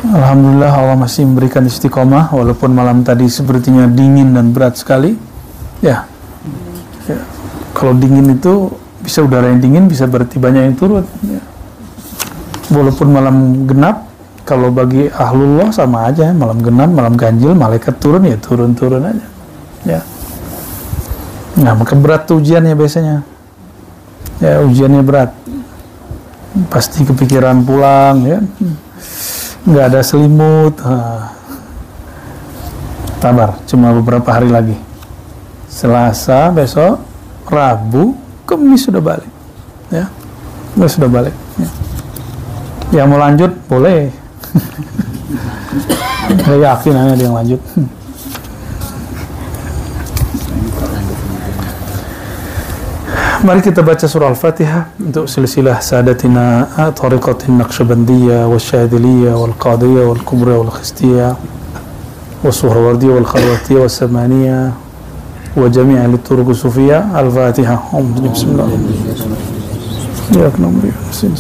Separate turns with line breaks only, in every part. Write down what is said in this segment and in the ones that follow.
Alhamdulillah Allah masih memberikan istiqomah walaupun malam tadi sepertinya dingin dan berat sekali. Ya. Kalau dingin itu bisa udara yang dingin, bisa berarti banyak yang turun. Ya. Walaupun malam genap, kalau bagi ahlullah sama aja, malam genap, malam ganjil, malaikat turun ya turun-turun aja. Ya. Nah, maka berat tuh ujiannya biasanya. Ya, ujiannya berat. Pasti kepikiran pulang, ya. Nggak ada selimut. Sabar, cuma beberapa hari lagi. Selasa, besok, Rabu, Kamis sudah balik. Ya, sudah balik. Ya. Yang mau lanjut boleh. Saya yakin hanya ada yang lanjut. Mari kita baca surah Al-Fatihah untuk silsilah sadatina tariqatin naqsyabandiyah wasyadiliyah wal qadiyah wal kubra wal khistiyah wasuhrawardiyah wal khalwatiyah wasamaniyah wa jami'a lituruq sufiyah. Al-Fatihah. Bismillahirrahmanirrahim.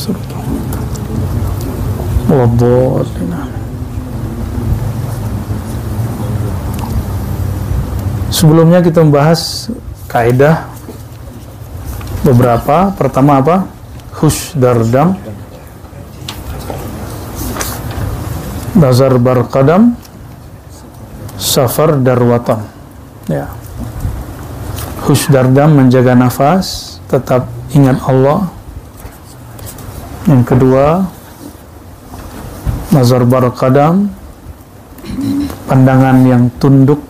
Sebelumnya kita membahas kaidah beberapa. Pertama apa? Husdardam, nazar barqadam, safar darwatan. Ya. Husdardam menjaga nafas, tetap ingat Allah. Yang kedua, nazar barqadam, pandangan yang tunduk,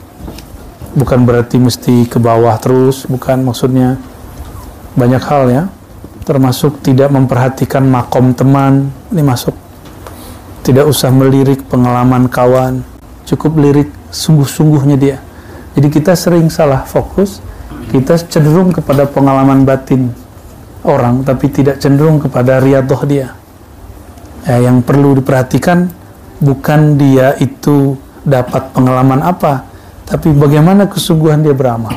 bukan berarti mesti ke bawah terus, bukan, maksudnya banyak hal ya, termasuk tidak memperhatikan makom teman, ini masuk. Tidak usah melirik pengalaman kawan, cukup lirik sungguh-sungguhnya dia. Jadi kita sering salah fokus, kita cenderung kepada pengalaman batin orang, tapi tidak cenderung kepada riyadhah dia. Ya, yang perlu diperhatikan bukan dia itu dapat pengalaman apa, tapi bagaimana kesungguhan dia beramal.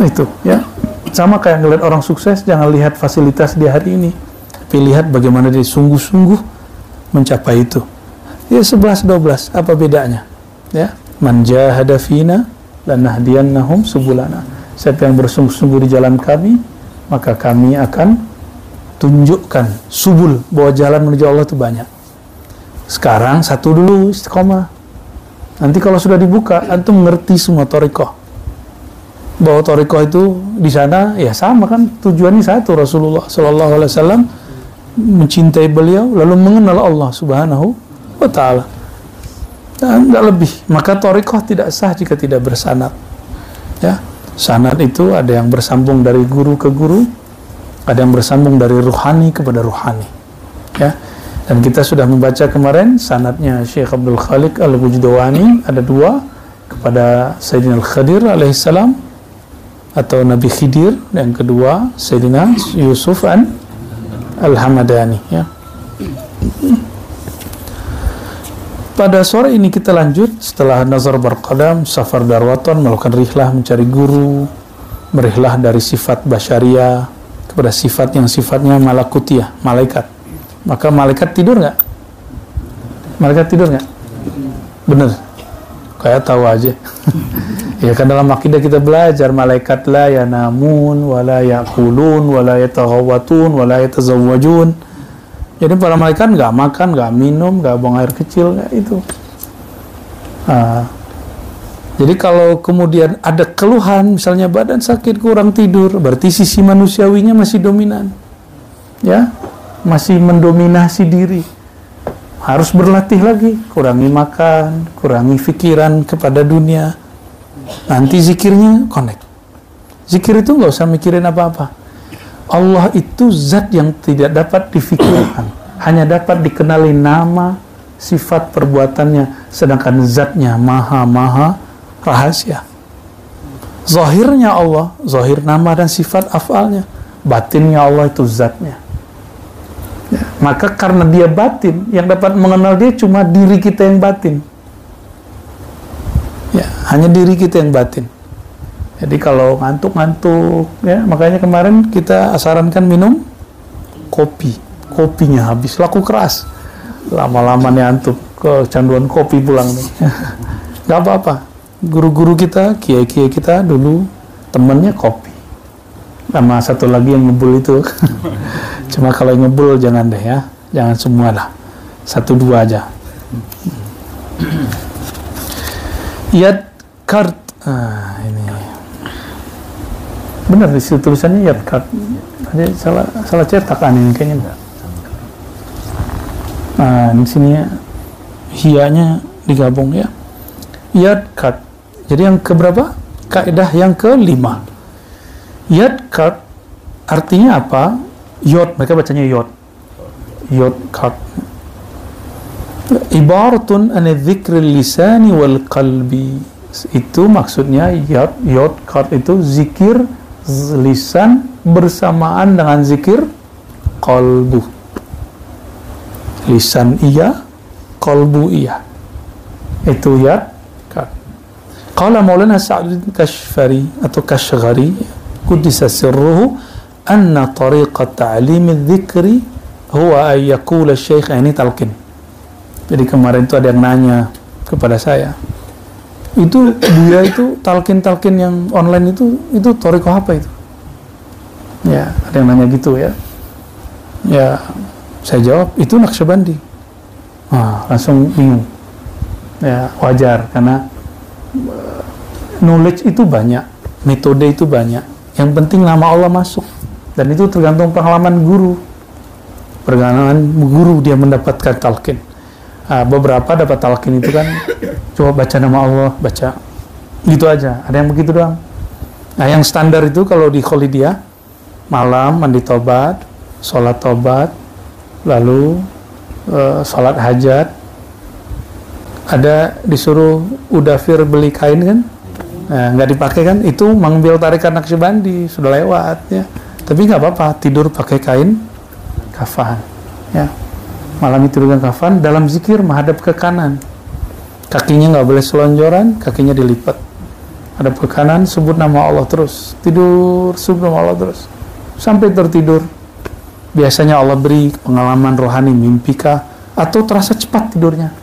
Itu ya. Sama kayak ngelihat orang sukses, jangan lihat fasilitas dia hari ini, tapi lihat bagaimana dia sungguh-sungguh mencapai itu. Ya 11-12, apa bedanya? Ya, man jahada fina lanahdiyannahum subulana. Siapa yang bersungguh-sungguh di jalan kami, maka kami akan tunjukkan subul, bahwa jalan menuju Allah itu banyak. Sekarang satu dulu istiqomah. Nanti kalau sudah dibuka, antum mengerti semua thariqah. Bahwa thariqah itu di sana ya sama kan, tujuannya satu. Rasulullah sallallahu alaihi wasallam mencintai beliau lalu mengenal Allah Subhanahu wa taala. Dan enggak lebih. Maka thariqah tidak sah jika tidak bersanad. Ya. Sanad itu ada yang bersambung dari guru ke guru, ada yang bersambung dari ruhani kepada ruhani. Ya. Dan kita sudah membaca kemarin sanadnya Syekh Abdul Khaliq Al-Wujdawani ada dua, kepada Sayyidina Al-Khadir alaihissalam atau Nabi Khidir, yang kedua Sayyidina Yusuf Al-Hamadani. Ya. Pada sore ini kita lanjut setelah nazar barqadam, safar darwatan, melakukan rihlah mencari guru, merihlah dari sifat basyariah kepada sifat yang sifatnya malakutiyah, malaikat. Maka malaikat tidur nggak? Malaikat tidur nggak? Bener? Kayak tahu aja. Ya kan dalam akidah kita belajar malaikat la yanamun wala yakulun wala yataghawatun wala yatazawwajun. Jadi para malaikat nggak makan, nggak minum, nggak buang air kecil, nggak itu. Jadi kalau kemudian ada keluhan, misalnya badan sakit, kurang tidur, berarti sisi manusiawinya masih dominan, ya, masih mendominasi diri. Harus berlatih lagi, kurangi makan, kurangi pikiran kepada dunia. Nanti zikirnya connect. Zikir itu nggak usah mikirin apa-apa. Allah itu zat yang tidak dapat difikirkan, hanya dapat dikenali nama, sifat, perbuatannya, sedangkan zatnya maha rahasia. Zahirnya Allah, zahir nama dan sifat afalnya. Batinnya Allah itu zatnya. Ya, maka karena dia batin, yang dapat mengenal dia cuma diri kita yang batin. Ya, hanya diri kita yang batin. Jadi kalau ngantuk-ngantuk, ya, makanya kemarin kita sarankan minum kopi. Kopinya habis, laku keras. Lama-lama nih antum kecanduan kopi pulang nih. Gak apa-apa. Guru-guru kita, kiai-kiai kita dulu temennya kopi. Sama satu lagi yang ngebul itu. Cuma kalau yang ngebul jangan deh ya. Jangan semua lah. 1-2 aja. Yad kart. Ini. Benar di situ tulisannya yad kart. Tadi salah cetakan ini kayaknya enggak. Di sini hianya digabung ya. Yad kart. Jadi yang keberapa? Kaidah yang kelima. Yad kart artinya apa? Yod, mereka bacanya yod. Yod kart. Ibaratun an dzikril lisani wal qalbi. Itu maksudnya yod kart itu zikir lisan bersamaan dengan zikir qalbu. Lisan iya, qalbu iya. Itu yad kart. Qala Maulana Sa'd Kashfari atau Kashghari Qudisa sirruhu anna tariqat ta'lim adh-dhikri huwa ay yaqula syekh, ini talqin. Jadi kemarin itu ada yang nanya kepada saya, itu dia itu talqin yang online itu tariqah apa itu? Ya, ada yang nanya gitu ya. Ya, saya jawab itu Naqsyabandi. Langsung bingung. Ya, wajar karena knowledge itu banyak, metode itu banyak. Yang penting nama Allah masuk. Dan itu tergantung pengalaman guru. Pengalaman guru dia mendapatkan talqin. Beberapa dapat talqin itu kan coba baca nama Allah, baca gitu aja. Ada yang begitu doang. Nah, yang standar itu kalau di Kholidiyah malam mandi tobat, sholat tobat, lalu sholat hajat. Ada disuruh udafir beli kain kan? Nggak dipakai kan? Itu mengambil tarikan Naqsyabandi, sudah lewat ya. Tapi nggak apa-apa, tidur pakai kain kafan ya. Malam itu dengan kafan, dalam zikir menghadap ke kanan, kakinya nggak boleh selonjoran, kakinya dilipat, hadap ke kanan, sebut nama Allah terus, tidur sebut nama Allah terus sampai tertidur. Biasanya Allah beri pengalaman rohani, mimpikah, atau terasa cepat tidurnya,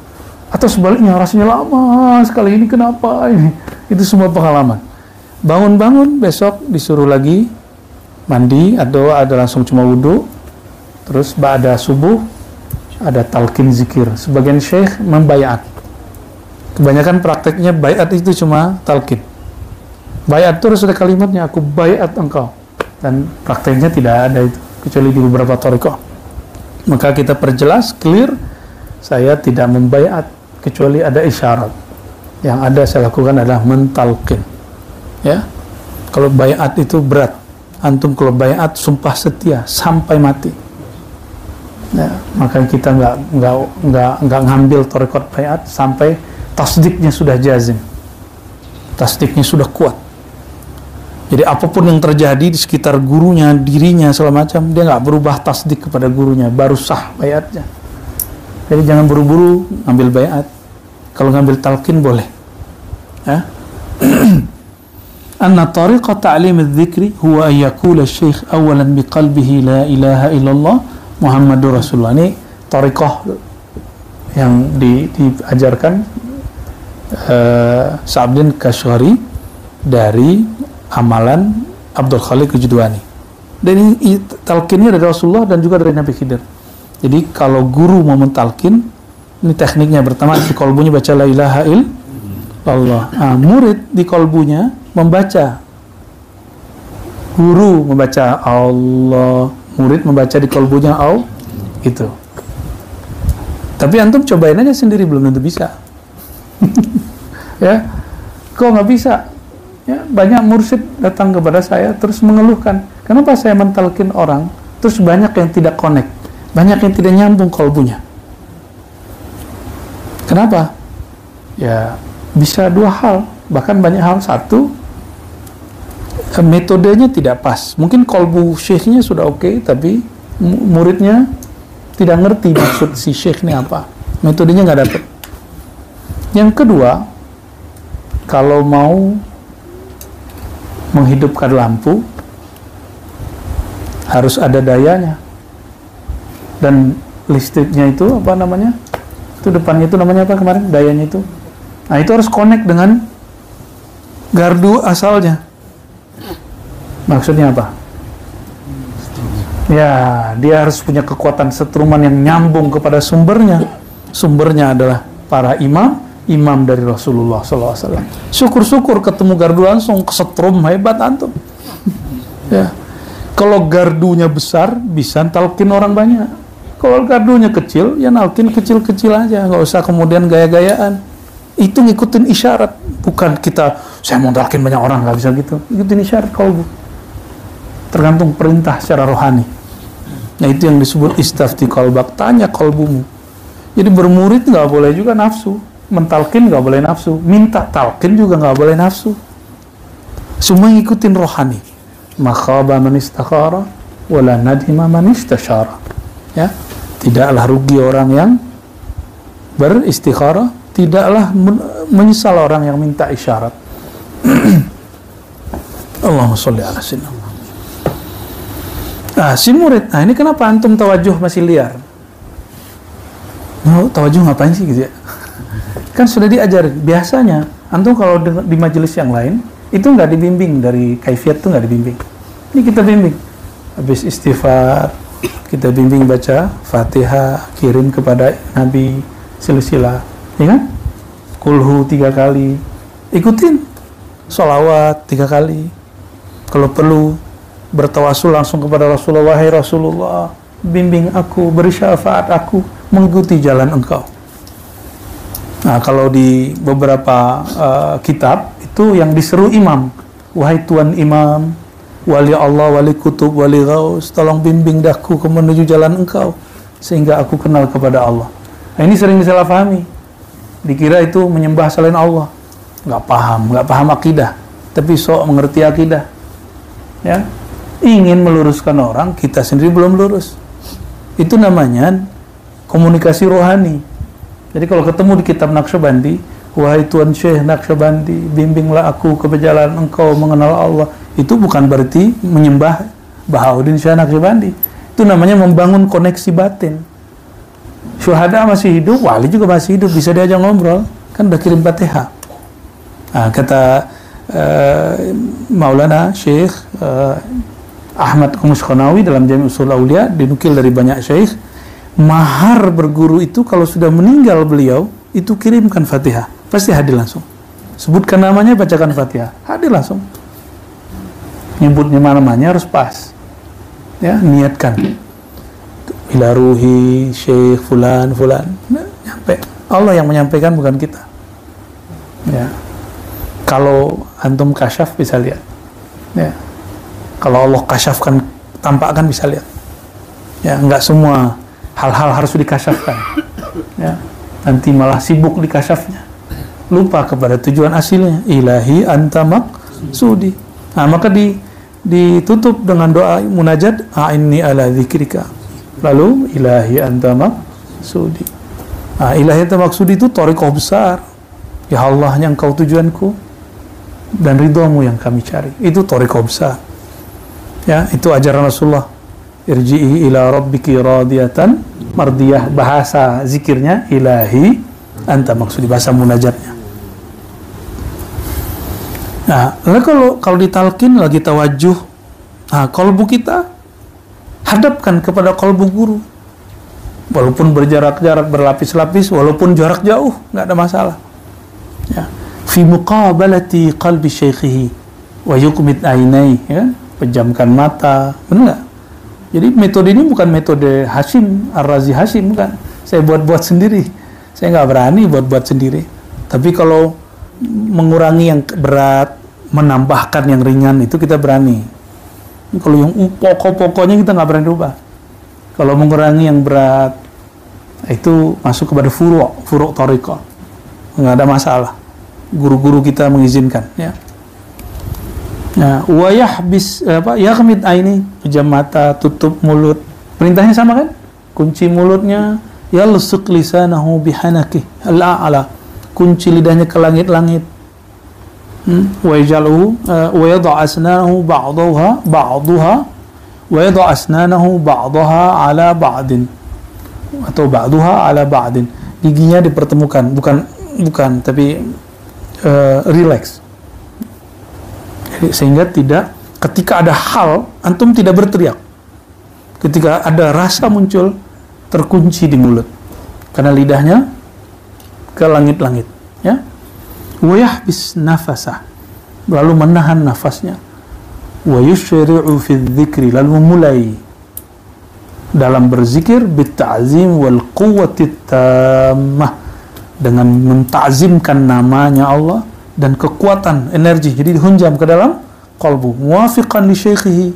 atau sebaliknya rasanya lama sekali, ini kenapa ini? Itu semua pengalaman. Bangun-bangun besok disuruh lagi mandi, atau ada langsung cuma wudhu, terus ba'da subuh ada talqin zikir. Sebagian syekh membayat. Kebanyakan prakteknya bayat itu cuma talqin. Bayat itu harus ada kalimatnya, aku bayat engkau. Dan prakteknya tidak ada itu, kecuali di beberapa thariqah. Maka kita perjelas, clear, saya tidak membayat kecuali ada isyarat. Yang ada saya lakukan adalah mentalqin. Ya, kalau bayat itu berat. Antum kalau bayat sumpah setia sampai mati. Ya, maka kita nggak ngambil thariqat bayat sampai tasdiknya sudah jazim, tasdiknya sudah kuat. Jadi apapun yang terjadi di sekitar gurunya, dirinya, segala macam, dia nggak berubah tasdik kepada gurunya, baru sah bayatnya. Jadi jangan buru-buru ngambil bayat. Kalau ngambil talqin boleh. Ya. Anna tariqat ta'lim adh-dhikri huwa ay yaqula asy-syekh awalan biqalbihi la ilaha illallah Muhammadur Rasulullah. Ini tariqah yang diajarkan Sa'din Kashghari dari amalan Abdul Khaliq Al-Judwani. Dan ini talqinnya dari Rasulullah dan juga dari Nabi Khidir. Jadi kalau guru mau mentalqin, ini tekniknya pertama di kolbunya baca la ilaha illallah. Murid di kolbunya membaca, guru membaca Allah, murid membaca di kolbunya itu. Tapi antum cobain aja sendiri, belum tentu bisa. Ya, kok nggak bisa? Ya, banyak mursyid datang kepada saya terus mengeluhkan, kenapa saya mentalkin orang terus banyak yang tidak connect, banyak yang tidak nyambung kolbunya. Kenapa? Ya bisa dua hal, bahkan banyak hal. Satu, metodenya tidak pas. Mungkin kolbu syekhnya sudah oke, tapi muridnya tidak ngerti maksud si syekh ini apa, metodenya nggak dapet. Yang kedua, kalau mau menghidupkan lampu harus ada dayanya, dan listriknya itu apa namanya? Itu depannya itu namanya apa kemarin? Dayanya itu. Nah, itu harus connect dengan gardu asalnya. Maksudnya apa? Ya, dia harus punya kekuatan setruman yang nyambung kepada sumbernya. Sumbernya adalah para imam dari Rasulullah SAW. Syukur-syukur ketemu gardu langsung, kesetrum, hebat antum. Ya. Kalau gardunya besar, bisa talkin orang banyak. Kalau gardunya kecil, ya nalkin kecil-kecil aja, nggak usah kemudian gaya-gayaan. Itu ngikutin isyarat, bukan kita saya mau talkin banyak orang, nggak bisa gitu. Ikutin isyarat kalbu. Tergantung perintah secara rohani. Nah, itu yang disebut istafti qalbak, tanya kalbumu. Jadi bermurid nggak boleh juga nafsu, mentalkin nggak boleh nafsu, minta talkin juga nggak boleh nafsu. Semua ngikutin rohani. Makhaba man istakhara wala nadima man istasyara. Ya, tidaklah rugi orang yang beristikharah, tidaklah menyesal orang yang minta isyarat. Allahumma sholli ala sayyidina. Nah, si murid, nah ini kenapa antum tawajuh masih liar? No, tawajuh ngapain sih gitu ya? Kan sudah diajarin. Biasanya antum kalau di majelis yang lain itu nggak dibimbing, dari kaifiat itu nggak dibimbing. Ini kita bimbing. Habis istighfar, kita bimbing baca Fatihah, kirim kepada Nabi silsilah, ya kan? Kulhu 3 kali, ikutin sholawat 3 kali. Kalau perlu bertawasul langsung kepada Rasulullah, wahai Rasulullah, bimbing aku, beri syafaat aku, mengikuti jalan engkau. Nah, kalau di beberapa kitab itu yang diseru imam, wahai tuan imam, wali Allah, wali kutub, wali ghaus, tolong bimbing daku ke menuju jalan engkau sehingga aku kenal kepada Allah. Nah, ini sering disalahpahami, dikira itu menyembah selain Allah. Nggak paham akidah, tapi sok mengerti akidah, ya. Ingin meluruskan orang, kita sendiri belum lurus. Itu namanya komunikasi rohani. Jadi kalau ketemu di kitab Naqsyabandi, wahai Tuan Syekh Naqsyabandi, bimbinglah aku ke jalan engkau mengenal Allah. Itu bukan berarti menyembah Bahauddin Syekh Naqsyabandi. Itu namanya membangun koneksi batin. Syuhada masih hidup, wali juga masih hidup, bisa diajak ngobrol. Kan udah kirim Fatihah. Nah, kata Maulana Syekh Ahmad Qumushqanawi dalam Jami' Ushul Aulia, dinukil dari banyak syekh, mahar berguru itu kalau sudah meninggal beliau, itu kirimkan Fatihah, pasti hadir langsung. Sebutkan namanya, bacakan Fatihah, hadir langsung. Nyebutnya namanya harus pas. Ya, niatkan. Ila ruhi Syekh fulan. Nah, nyampe. Allah yang menyampaikan, bukan kita. Ya. Kalau antum kasyaf bisa lihat. Ya. Kalau Allah kasyafkan, tampakkan, bisa lihat. Ya, enggak semua hal-hal harus dikasyafkan. Ya, nanti malah sibuk dikasyafnya. Lupa kepada tujuan asilnya. Ilahi anta maqsudi. Nah, maka ditutup dengan doa munajat, a'inni ala dzikrika. Lalu ilahi anta maqsudi. Nah, ilahi anta maqsudi itu thariqah besar. Ya Allah, yang kau tujuanku dan ridhamu yang kami cari. Itu thariqah besar. Ya, itu ajaran Rasulullah. Irji'i ila rabbiki radiyatan mardiyah. Bahasa zikirnya ilahi anta maksudi, bahasa munajatnya. Nah, lalu kalau ditalkin lagi tawajuh, nah, qalbu kita hadapkan kepada qalbu guru. Walaupun berjarak-jarak, berlapis-lapis, walaupun jarak jauh, nggak ada masalah. Ya. Fi muqabalati qalbi syaikhihi wa yuqmit ainai, ya. Pejamkan mata, benar nggak? Jadi metode ini bukan metode Hashim, Ar-Razi Hashim, bukan. Saya buat-buat sendiri. Saya nggak berani buat-buat sendiri. Tapi kalau mengurangi yang berat, menambahkan yang ringan, itu kita berani. Kalau yang pokok-pokoknya kita nggak berani rubah. Kalau mengurangi yang berat, itu masuk kepada furu' thariqah. Nggak ada masalah. Guru-guru kita mengizinkan, ya. Nah, wa yahbis yaghmid aini, pejam mata, tutup mulut. Perintahnya sama kan? Kunci mulutnya, yalsuq lisanahu bihanaki al-a'la. Kunci lidahnya ke langit-langit. Wa yaj'aluhu wa yad'a asnanahu ba'daha wa yad'a asnanahu ba'daha ala ba'din. atau ba'duha ala ba'din, giginya dipertemukan, bukan tapi relax. Jadi, sehingga tidak, ketika ada hal antum tidak berteriak, ketika ada rasa muncul terkunci di mulut karena lidahnya ke langit-langit, ya. Wa yahbis nafasah, lalu menahan nafasnya. Wa yusyri'u fi dzikri, lalu memulai dalam berzikir bitta'zim wal quwwati tammah, dengan menta'zimkan namanya Allah dan kekuatan energi, jadi dihunjam ke dalam qalbu, muwafiqan li syaikhihi,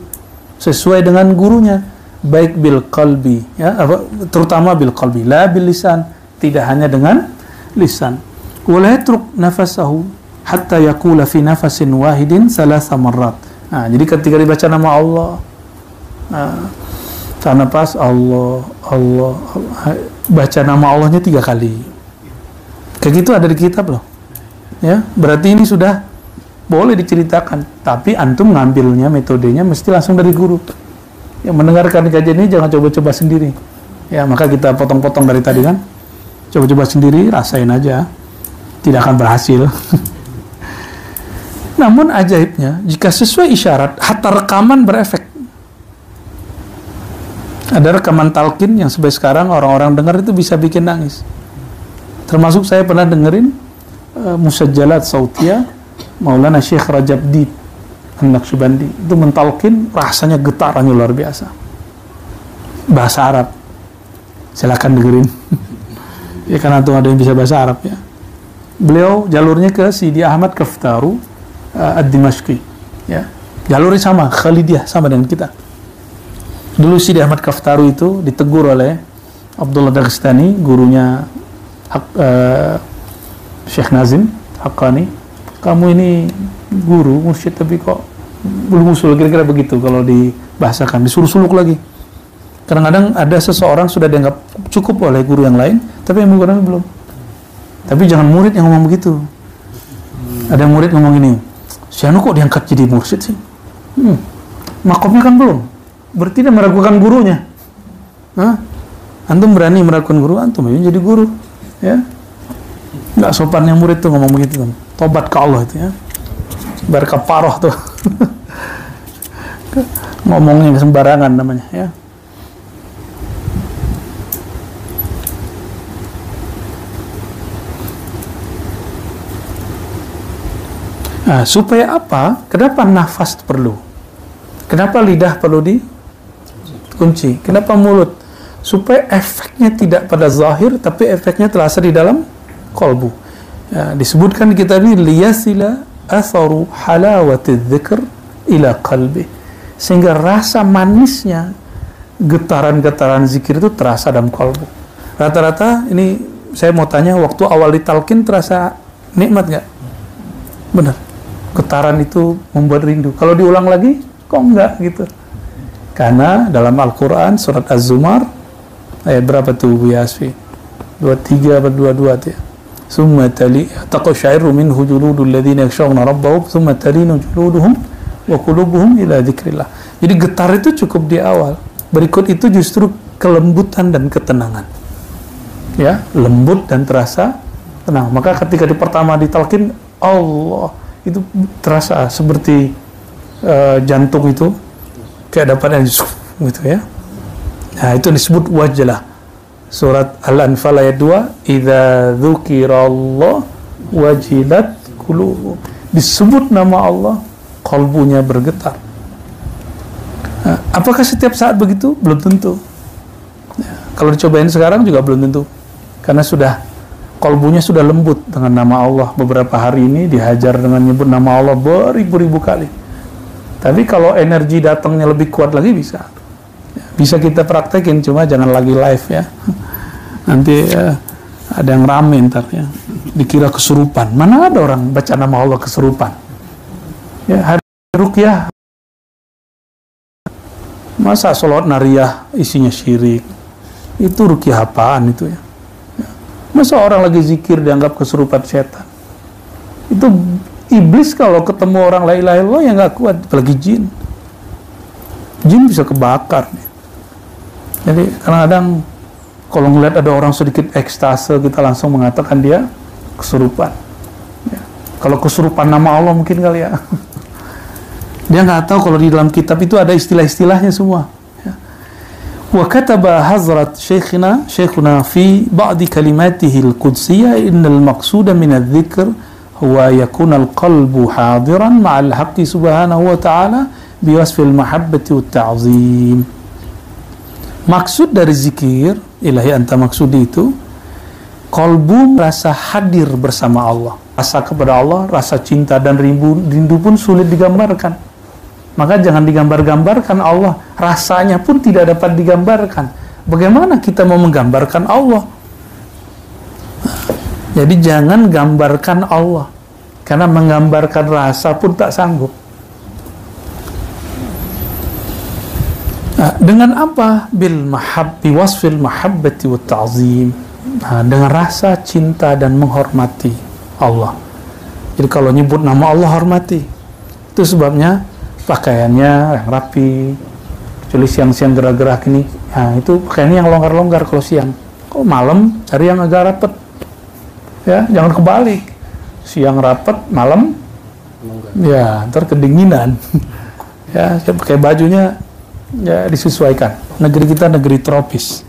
sesuai dengan gurunya, baik bil qalbi, ya, terutama bil qalbi, la bil lisan, tidak hanya dengan lisan. Wala yatruk nafasahu hatta yaqula fi nafasin wahidin salasa marrat. Nah, jadi ketika dibaca nama Allah, tahan nafas, Allah, Allah, baca nama Allahnya 3 kali. Kayak gitu ada di kitab loh. Ya, berarti ini sudah boleh diceritakan, tapi antum ngambilnya, metodenya mesti langsung dari guru. Yang mendengarkan kajian ini jangan coba-coba sendiri. Ya, maka kita potong-potong dari tadi kan. Coba-coba sendiri, rasain aja. Tidak akan berhasil. Namun ajaibnya, jika sesuai isyarat, hatta rekaman berefek. Ada rekaman talqin yang sampai sekarang orang-orang dengar itu bisa bikin nangis. Termasuk saya pernah dengerin musajjalat sautiyah Maulana Syekh Rajab Dib An-Naqsyabandi, itu mentalkin, rasanya getarannya luar biasa, bahasa Arab. Silakan dengerin. Ya, karena tuh ada yang bisa bahasa Arab, ya. Beliau jalurnya ke Sidi Ahmad Kaftaru Ad-Dimashqi, ya. Jalurnya sama, Khalidiyah, sama dengan kita. Dulu Sidi Ahmad Kaftaru itu ditegur oleh Abdullah Dagestani, gurunya Syekh Nazim Haqqani. Kamu ini guru, mursyid, tapi kok belum usul, kira-kira begitu kalau dibahasakan, disuruh suluk lagi. Kadang-kadang ada seseorang sudah dianggap cukup oleh guru yang lain, tapi yang menggunakan belum. Tapi jangan murid yang ngomong begitu. Ada murid ngomong ini, si Anu kok diangkat jadi mursyid sih? Makomnya kan belum. Berarti dia meragukan gurunya. Antum berani meragukan guru, antum ini jadi guru, ya. Nggak sopan yang murid tuh ngomong begitu, kan. Tobat ke Allah itu, ya. Berkafaroh tuh. Ngomongnya sembarangan namanya, ya. Nah, supaya apa? Kenapa nafas perlu? Kenapa lidah perlu dikunci? Kenapa mulut? Supaya efeknya tidak pada zahir, tapi efeknya terasa di dalam qalbu. Ya, disebutkan di kitab ini, liyasila atharu halawati dzikr ila qalbi, sehingga rasa manisnya getaran-getaran zikir itu terasa dalam qalbu. Rata-rata ini saya mau tanya, waktu awal ditalkin terasa nikmat nggak? Benar. Getaran itu membuat rindu. Kalau diulang lagi, kok enggak gitu? Karena dalam Al-Quran surat Az-Zumar ayat berapa tuh Bu Yasfi? 23 atau 22 tuh ya. Summa taqsha'irru minhu juludul ladzina yakhshawna rabbahum summa talinu juluduhum wa qulubuhum ila dzikrillah. Jadi getar itu cukup di awal. Berikut itu justru kelembutan dan ketenangan. Ya, lembut dan terasa tenang. Maka ketika di pertama ditalkin, Allah, itu terasa seperti jantung itu kayak dapat gitu, ya. Nah, itu disebut wajalah. Surat Al-Anfal ayat 2, idza dzukirallah wajilat qulubuhum. Disebut nama Allah, kalbunya bergetar. Nah, apakah setiap saat begitu? Belum tentu. Ya, kalau dicobain sekarang juga belum tentu. Karena kalbunya sudah lembut dengan nama Allah. Beberapa hari ini dihajar dengan nyebut nama Allah beribu-ribu kali. Tapi kalau energi datangnya lebih kuat lagi bisa. Bisa kita praktekin, cuma jangan lagi live, ya. Nanti ada yang rame ntar, ya. Dikira kesurupan. Mana ada orang baca nama Allah kesurupan? Ya, hari ruqyah. Masa sholat nariyah isinya syirik? Itu ruqyah apaan itu, ya? Masa orang lagi zikir dianggap kesurupan setan? Itu iblis kalau ketemu orang la ilaha illallah yang nggak kuat, apalagi jin. Jin bisa kebakar nih. Jadi kadang-kadang Kalau ngeliat ada orang sedikit ekstase, kita langsung mengatakan dia kesurupan. Ya. Kalau kesurupan nama Allah mungkin kali ya. Dia nggak tahu kalau di dalam kitab itu ada istilah-istilahnya semua. Ya. Wa kataba Hazrat Syekhuna fi ba'di kalimatihi al-qudsiyah innal maqsuda min adh-dhikr huwa yakuna al-qalbu hadiran ma'al haqqi subhanahu wa ta'ala biwasfil mahabbati wat ta'zim. Maksud dari zikir ilahi anta maksudi itu kalbu rasa hadir bersama Allah, rasa kepada Allah, rasa cinta dan rindu pun sulit digambarkan. Maka jangan digambar-gambarkan Allah, rasanya pun tidak dapat digambarkan. Bagaimana kita mau menggambarkan Allah? Jadi jangan gambarkan Allah, karena menggambarkan rasa pun tak sanggup. Nah, dengan apa? Bil mahabbi wasfil mahabbati wat ta'zim. Nah, dengan rasa cinta dan menghormati Allah. Jadi kalau nyebut nama Allah, hormati. Itu sebabnya pakaiannya yang rapi. Kecuali siang-siang gerak-gerak ini, nah, itu pakaiannya yang longgar-longgar kalau siang. Kalau malam cari yang agak rapet. Ya, jangan kebalik. Siang rapet, malam ya, ntar kedinginan. Ya, saya pakai bajunya ya disesuaikan. Negeri kita negeri tropis.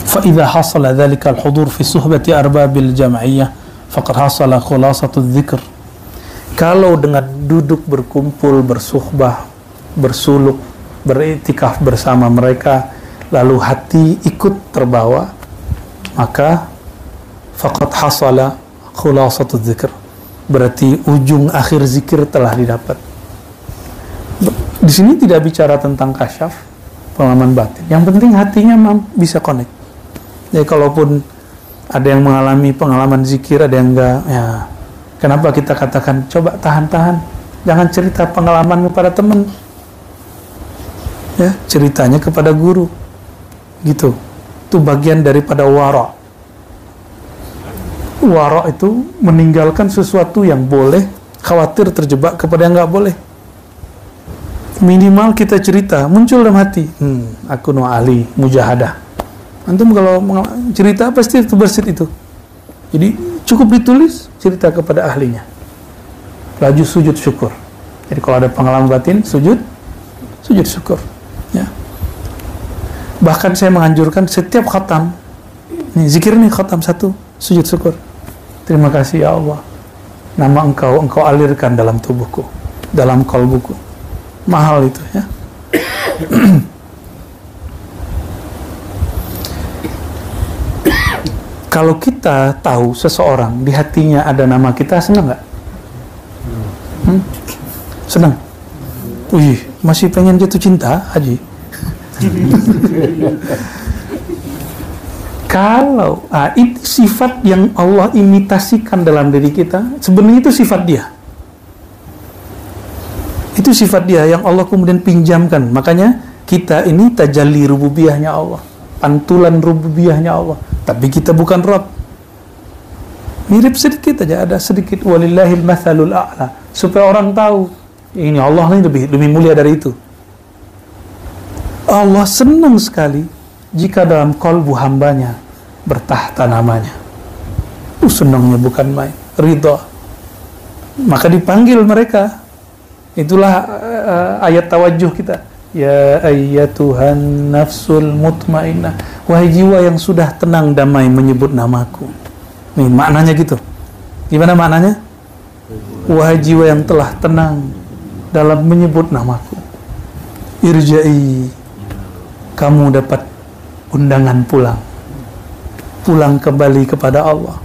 Fa idza hasala dzalika al-hudur fi suhbati arbabil jam'iyyah faqad hasala khulasatu dzikr. Kalau dengan duduk berkumpul, bersuhbah, bersuluk, beriktikaf bersama mereka, lalu hati ikut terbawa, maka faqad hasala khulasatu dzikr. Berarti ujung akhir zikir telah didapat. Di sini tidak bicara tentang kasyaf, pengalaman batin. Yang penting hatinya bisa connect. Jadi kalaupun ada yang mengalami pengalaman zikir, ada yang enggak, ya kenapa kita katakan coba tahan-tahan, jangan cerita pengalaman kepada teman, ya ceritanya kepada guru, gitu. Itu bagian daripada wara. Wara itu meninggalkan sesuatu yang boleh, khawatir terjebak kepada yang nggak boleh. Minimal kita cerita, muncul dalam hati, aku nu ahli mujahadah. Antum kalau cerita pasti terbersit itu. Jadi cukup ditulis, cerita kepada ahlinya. Laju sujud syukur. Jadi kalau ada pengalaman batin, sujud syukur. Ya. Bahkan saya menganjurkan setiap khatam, nih zikir nih khatam 1, sujud syukur. Terima kasih ya Allah. Nama engkau alirkan dalam tubuhku, dalam kalbuku. Mahal itu ya. Kalau kita tahu seseorang di hatinya ada nama kita, senang nggak? Senang. Wih, masih pengen jatuh cinta, Haji. Kalau itu sifat yang Allah imitasikan dalam diri kita, sebenarnya itu sifat dia. Itu sifat dia yang Allah kemudian pinjamkan. Makanya kita ini tajalli rububiyahnya Allah, pantulan rububiyahnya Allah. Tapi kita bukan Rabb. Mirip sedikit aja, ada sedikit walillahil mathalul a'la, supaya orang tahu ini Allah ini lebih mulia dari itu. Allah senang sekali jika dalam kalbu hambanya bertahta namanya. Senangnya bukan main, ridha. Maka dipanggil mereka. Itulah ayat tawajuh kita. Ya ayyatuhan nafsul mutmainnah, wahai jiwa yang sudah tenang damai menyebut namaku. Nih maknanya gitu. Gimana maknanya? Wahai jiwa yang telah tenang dalam menyebut namaku, irja'i, kamu dapat undangan pulang kembali kepada Allah,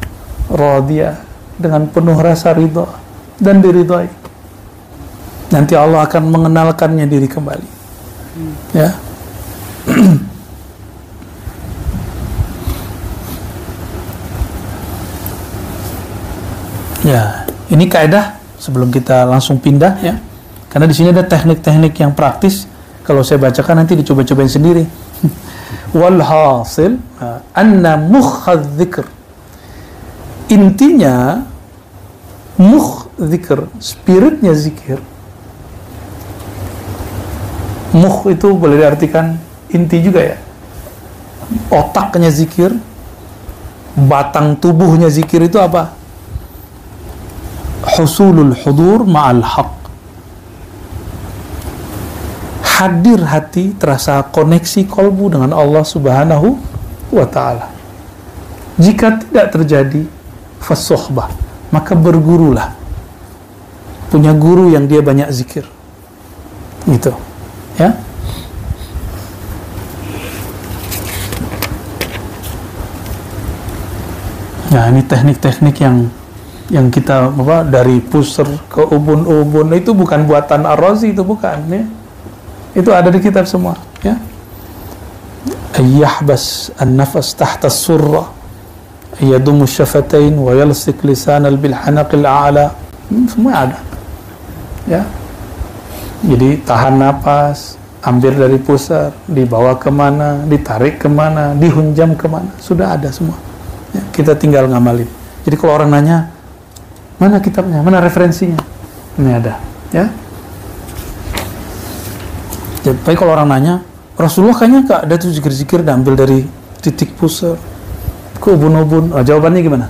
radiyah, dengan penuh rasa ridha dan diridhai. Nanti Allah akan mengenalkannya diri kembali. Ya. Ya, ini kaidah sebelum kita langsung pindah ya. Karena di sini ada teknik-teknik yang praktis. Kalau saya bacakan nanti dicoba-cobain sendiri. Walhasil anna mukhadz dzikr. Intinya mukh dzikr, spiritnya zikir. Mukh itu boleh diartikan inti juga ya. Otaknya zikir, batang tubuhnya zikir itu apa? Husulul hudur ma'al haq. Hadir hati, terasa koneksi kolbu dengan Allah Subhanahu wa ta'ala. Jika tidak terjadi fasuhbah, maka bergurulah. Punya guru yang dia banyak zikir. Gitu. Ya. Nah, ini teknik-teknik yang kita dari pusar ke ubun-ubun itu bukan buatan Ar-Razi, itu bukan ya. Itu ada di kitab semua ya. Ayyahbas an-nafas tahta as-surra yadumu syafatain wa yalsik lisanal bil hanaqil a'la. Semua ada ya. Jadi tahan napas, ambil dari pusar, dibawa kemana, ditarik kemana, dihunjam kemana, sudah ada semua ya, kita tinggal ngamalin. Jadi kalau orang nanya mana kitabnya, mana referensinya, ini ada ya. Jadi kalau orang nanya, Rasulullah kayaknya gak ada tuh zikir-zikir diambil dari titik pusar ke ubun-ubun. Jawabannya gimana?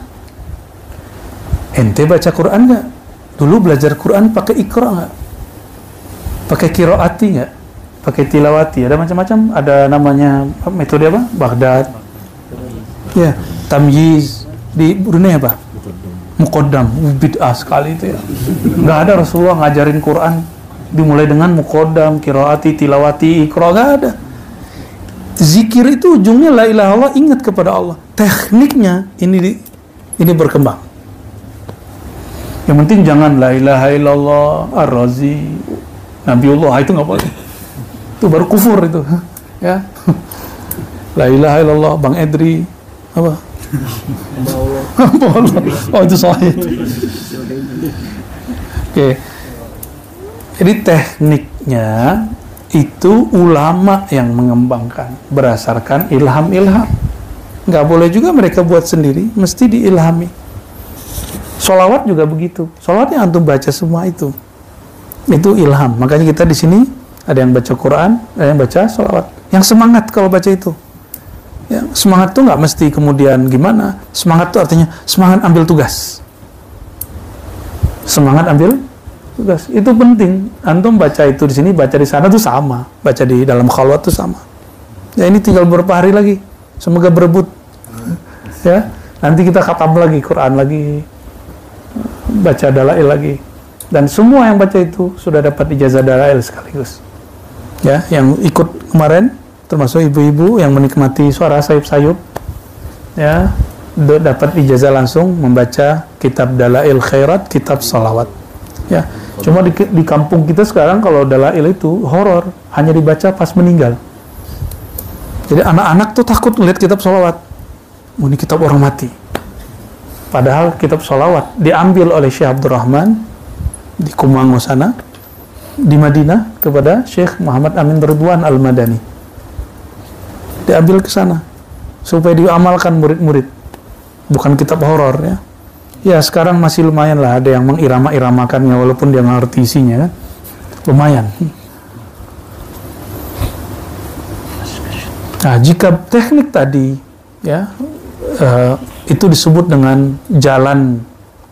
Ente baca Quran gak? Dulu belajar Quran pakai Iqra gak? Pakai Qiraati gak? Pakai Tilawati? Ada macam-macam. Ada namanya metode apa? Baghdad ya, Tamyiz. Di Brunei apa? Muqaddam. Bid'ah sekali itu ya. Gak ada Rasulullah ngajarin Quran dimulai dengan muqaddam, qiraati, tilawati, iqra, gak ada. Zikir itu ujungnya la ilaha illallah, ingat kepada Allah. Tekniknya ini berkembang. Yang penting jangan la ilaha illallah, Ar-Razi, Nabiullah, itu nggak boleh. Itu baru kufur itu, ya. La ilaha illallah, Bang Edri, apa? Oh itu sahih. Oke. Jadi tekniknya itu ulama yang mengembangkan berdasarkan ilham-ilham. Nggak boleh juga mereka buat sendiri, mesti diilhami. Sholawat juga begitu. Sholawat yang antum baca semua itu ilham. Makanya kita di sini ada yang baca Quran, ada yang baca sholawat. Yang semangat kalau baca itu. Ya, semangat tuh nggak mesti kemudian gimana. Semangat tuh artinya semangat ambil tugas. Semangat ambil tugas. Itu penting. Antum baca itu di sini, baca di sana tuh sama. Baca di dalam khalwat tuh sama. Ya ini tinggal beberapa hari lagi. Semoga berebut. Ya, nanti kita khatam lagi Quran lagi. Baca dalail lagi. Dan semua yang baca itu sudah dapat ijazah dalail sekaligus. Ya, yang ikut kemarin termasuk ibu-ibu yang menikmati suara sayup-sayup, ya, dapat ijazah langsung membaca kitab Dalail Khairat, kitab salawat. Ya, cuma di kampung kita sekarang kalau Dalail itu horor, hanya dibaca pas meninggal. Jadi anak-anak tuh takut ngeliat kitab salawat. Oh, ini kitab orang mati. Padahal kitab salawat diambil oleh Syekh Abdurrahman di Kumango sana, di Madinah, kepada Syekh Muhammad Amin Ridwan Al-Madani. Diambil ke sana supaya diamalkan murid-murid, bukan kitab horor ya. Ya sekarang masih lumayan lah ada yang mengirama-iramakannya walaupun dia ngerti isinya kan, lumayan. Nah jika teknik tadi ya itu disebut dengan jalan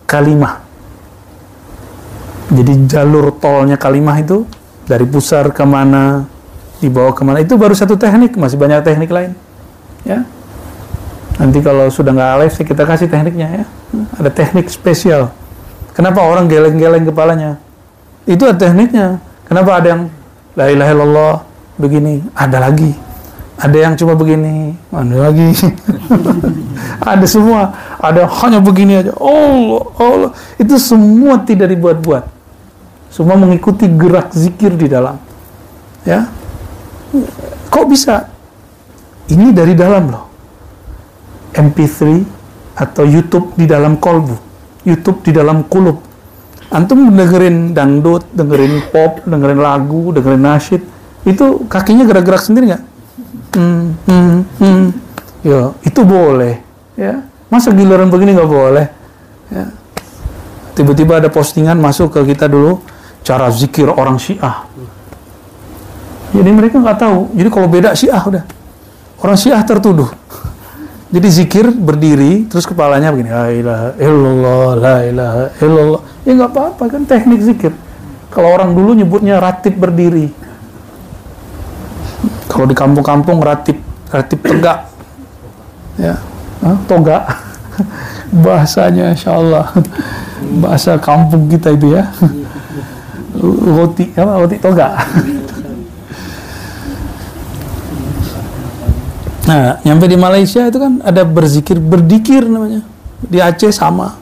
kalimah. Jadi jalur tolnya kalimah itu dari pusar kemana, dibawa kemana, itu baru satu teknik, masih banyak teknik lain ya. Nanti kalau sudah nggak live kita kasih tekniknya ya. Ada teknik spesial. Kenapa orang geleng-geleng kepalanya? Itu ada tekniknya. Kenapa ada yang la ilaha illallah begini, ada lagi. Ada yang cuma begini, ada lagi. Ada semua, ada hanya begini aja. Allah. Itu semua tidak dibuat-buat. Semua mengikuti gerak zikir di dalam. Ya. Kok bisa? Ini dari dalam loh. MP3 atau YouTube di dalam kolbu, YouTube di dalam kulub. Antum dengerin dangdut, dengerin pop, dengerin lagu, dengerin nasyid, itu kakinya gerak-gerak sendiri nggak? Ya, itu boleh. Ya, masa giliran begini nggak boleh? Ya. Tiba-tiba ada postingan masuk ke kita dulu, cara zikir orang Syiah. Jadi mereka nggak tahu. Jadi kalau beda Syiah udah, orang Syiah tertuduh. Jadi zikir berdiri, terus kepalanya begini, la ilaha illallah, la ilaha illallah. Ya nggak apa-apa kan teknik zikir. Kalau orang dulu nyebutnya ratib berdiri. Kalau di kampung-kampung ratib tegak. Ya, toga. Bahasanya Insya Allah. Bahasa kampung kita itu ya. Roti toga. Nah, nyampe di Malaysia itu kan ada berdikir namanya. Di Aceh sama.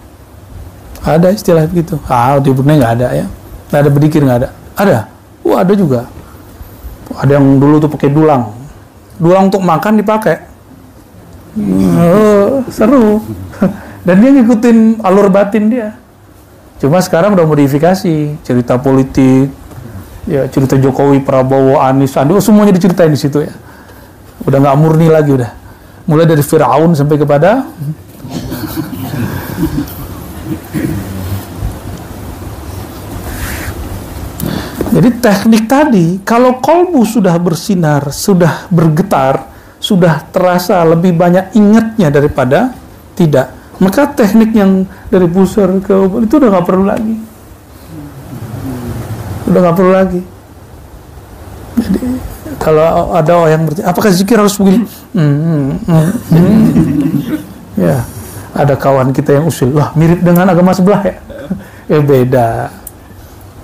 Ada istilah begitu. Di Brunei nggak ada ya. Nggak ada berdikir, nggak ada. Ada? Ada juga. Ada yang dulu tuh pakai dulang. Dulang untuk makan dipakai. Seru. Dan dia ngikutin alur batin dia. Cuma sekarang udah modifikasi. Cerita politik, ya cerita Jokowi, Prabowo, Anies, Sandi, semuanya diceritain di situ ya. Udah nggak murni lagi udah. Mulai dari Firaun sampai kepada jadi teknik tadi, kalau kolbu sudah bersinar, sudah bergetar, sudah terasa lebih banyak ingatnya daripada tidak, maka teknik yang dari pusar ke itu udah nggak perlu lagi. Udah nggak perlu lagi. Jadi kalau ada yang bertanya, apakah zikir harus begini? Ya, ada kawan kita yang usul, wah mirip dengan agama sebelah ya?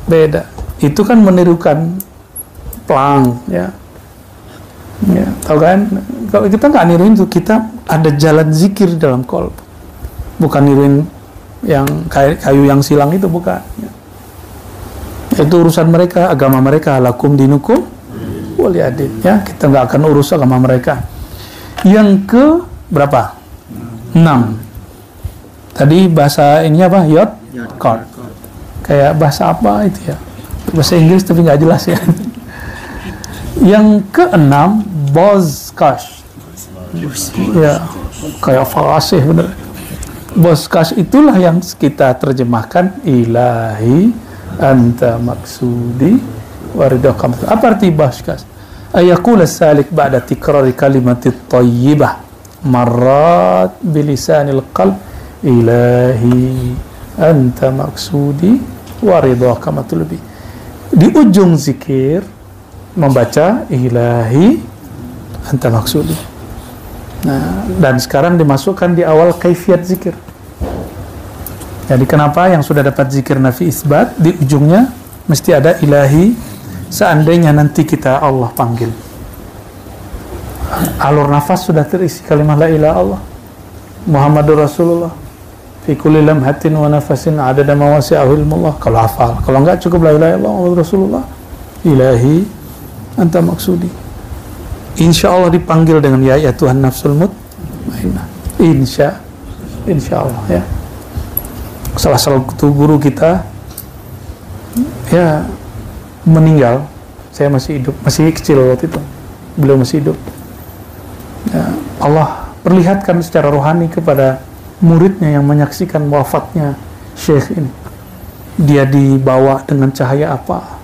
Beda. Itu kan menirukan plang, ya. Ya, tahu kan? Kalau kita nggak niruin itu, kita ada jalan zikir dalam kolb. Bukan niruin yang kayu yang silang itu, bukan. Ya. Itu urusan mereka, agama mereka, lakum dinukum waliyadin, ya, kita nggak akan urus agama mereka. Yang ke berapa? 6. Tadi bahasa ini apa? Yod, kod. Kayak bahasa apa itu ya? Bahasa Inggris tapi nggak jelas ya. Yang ke-6 bozkash. Ya, kayak fasih bener. Bozkash itulah yang kita terjemahkan ilahi anta maksudi waridakam. Apa arti bozkash? Ayakul salik ba'da tikrari kalimatit tayyibah marrat bilisanil qalb ilahi anta maksudi waridakam. Di ujung zikir membaca ilahi anta maksudi. Nah, dan sekarang dimasukkan di awal kaifiat zikir. Jadi kenapa yang sudah dapat zikir nafi isbat di ujungnya mesti ada ilahi. Seandainya nanti kita Allah panggil, alur nafas sudah terisi kalimat la ilaha Allah Muhammadur Rasulullah fi kulli lamhatin wa nafasin adada mawasi'ahu ilmullah. Kalau hafal, kalau enggak cukup la ilaha illallah Muhammadur Rasulullah ilahi anta maksudi. Insya Allah dipanggil dengan ya Tuhan nafsul mutmainnah. Insya Allah ya. Salah satu guru kita ya meninggal, saya masih hidup, masih kecil waktu itu, beliau masih hidup ya, Allah perlihatkan secara rohani kepada muridnya yang menyaksikan wafatnya Syekh ini. Dia dibawa dengan cahaya apa,